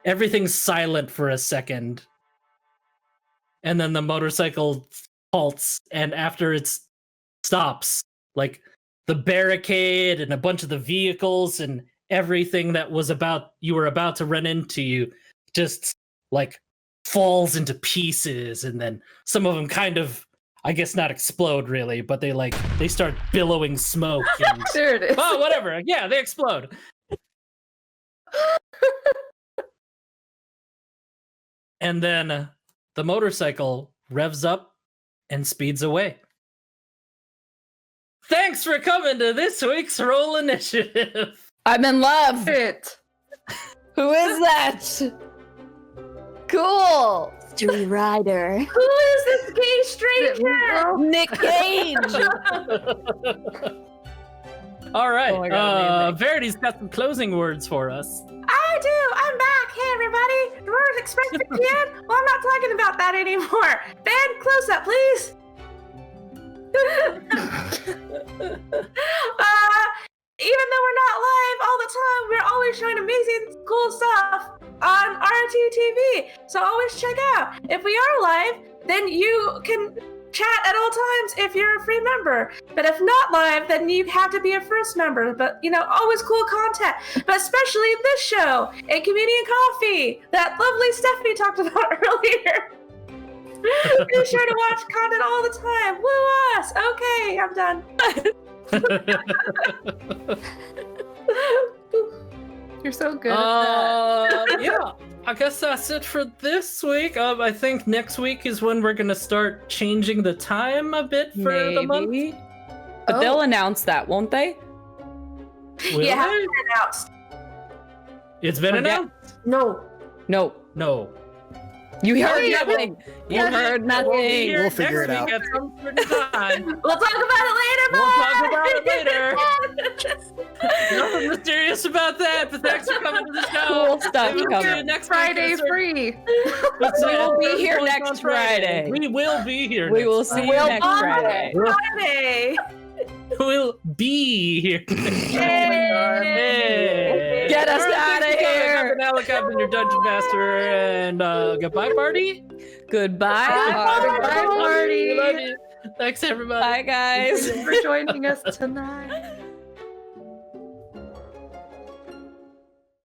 everything's silent for a second. And then the motorcycle halts, and after it stops, like the barricade and a bunch of the vehicles and everything that you were about to run into you just like falls into pieces, and then some of them kind of, I guess not explode really, but they start billowing smoke and There it is. oh, whatever. Yeah, they explode. And then the motorcycle revs up and speeds away. Thanks for coming to this week's Roll Initiative. I'm in love. It. Who is that? Cool. Stewie Rider. Who is this gay stranger? Nick Cage. All right. Oh my God, amazing. Verity's got some closing words for us. I do. I'm back. Hey, everybody. The word express again. Well, I'm not talking about that anymore. Ben, close up, please. Even though we're not live all the time, we're always showing amazing, cool stuff on RTTV. So always check out. If we are live, then you can chat at all times if you're a free member. But if not live, then you have to be a first member. But, always cool content. But especially this show, and Community and Coffee, that lovely Stephanie talked about earlier. Be sure to watch content all the time. Woo us. Okay, I'm done. You're so good at that. Yeah, I guess that's it for this week. I think next week is when we're gonna start changing the time a bit for the month. Maybe. But Oh. they'll announce that, won't they? Will Yeah, they? it's announced. It's been Forget- announced. No. No. No. You heard yeah, nothing. You heard We'll be nothing. here We'll figure next it week out. at some certain time. We'll talk about it later, We'll talk bye! about it later. Nothing mysterious about that, but thanks for coming to the show. Cool stuff Maybe we'll see you coming. next Friday week. free. We will be here On next Friday. We will be here. We next will see Friday. you We'll next bond Friday. Friday. We'll be here. Hey. Get us All right, outta thanks for coming. here. I've been Alec, I've been your dungeon master, and goodbye, party. Goodbye. Bye, party. We love you. Thanks, everybody. Bye, guys. Thank you for joining us tonight.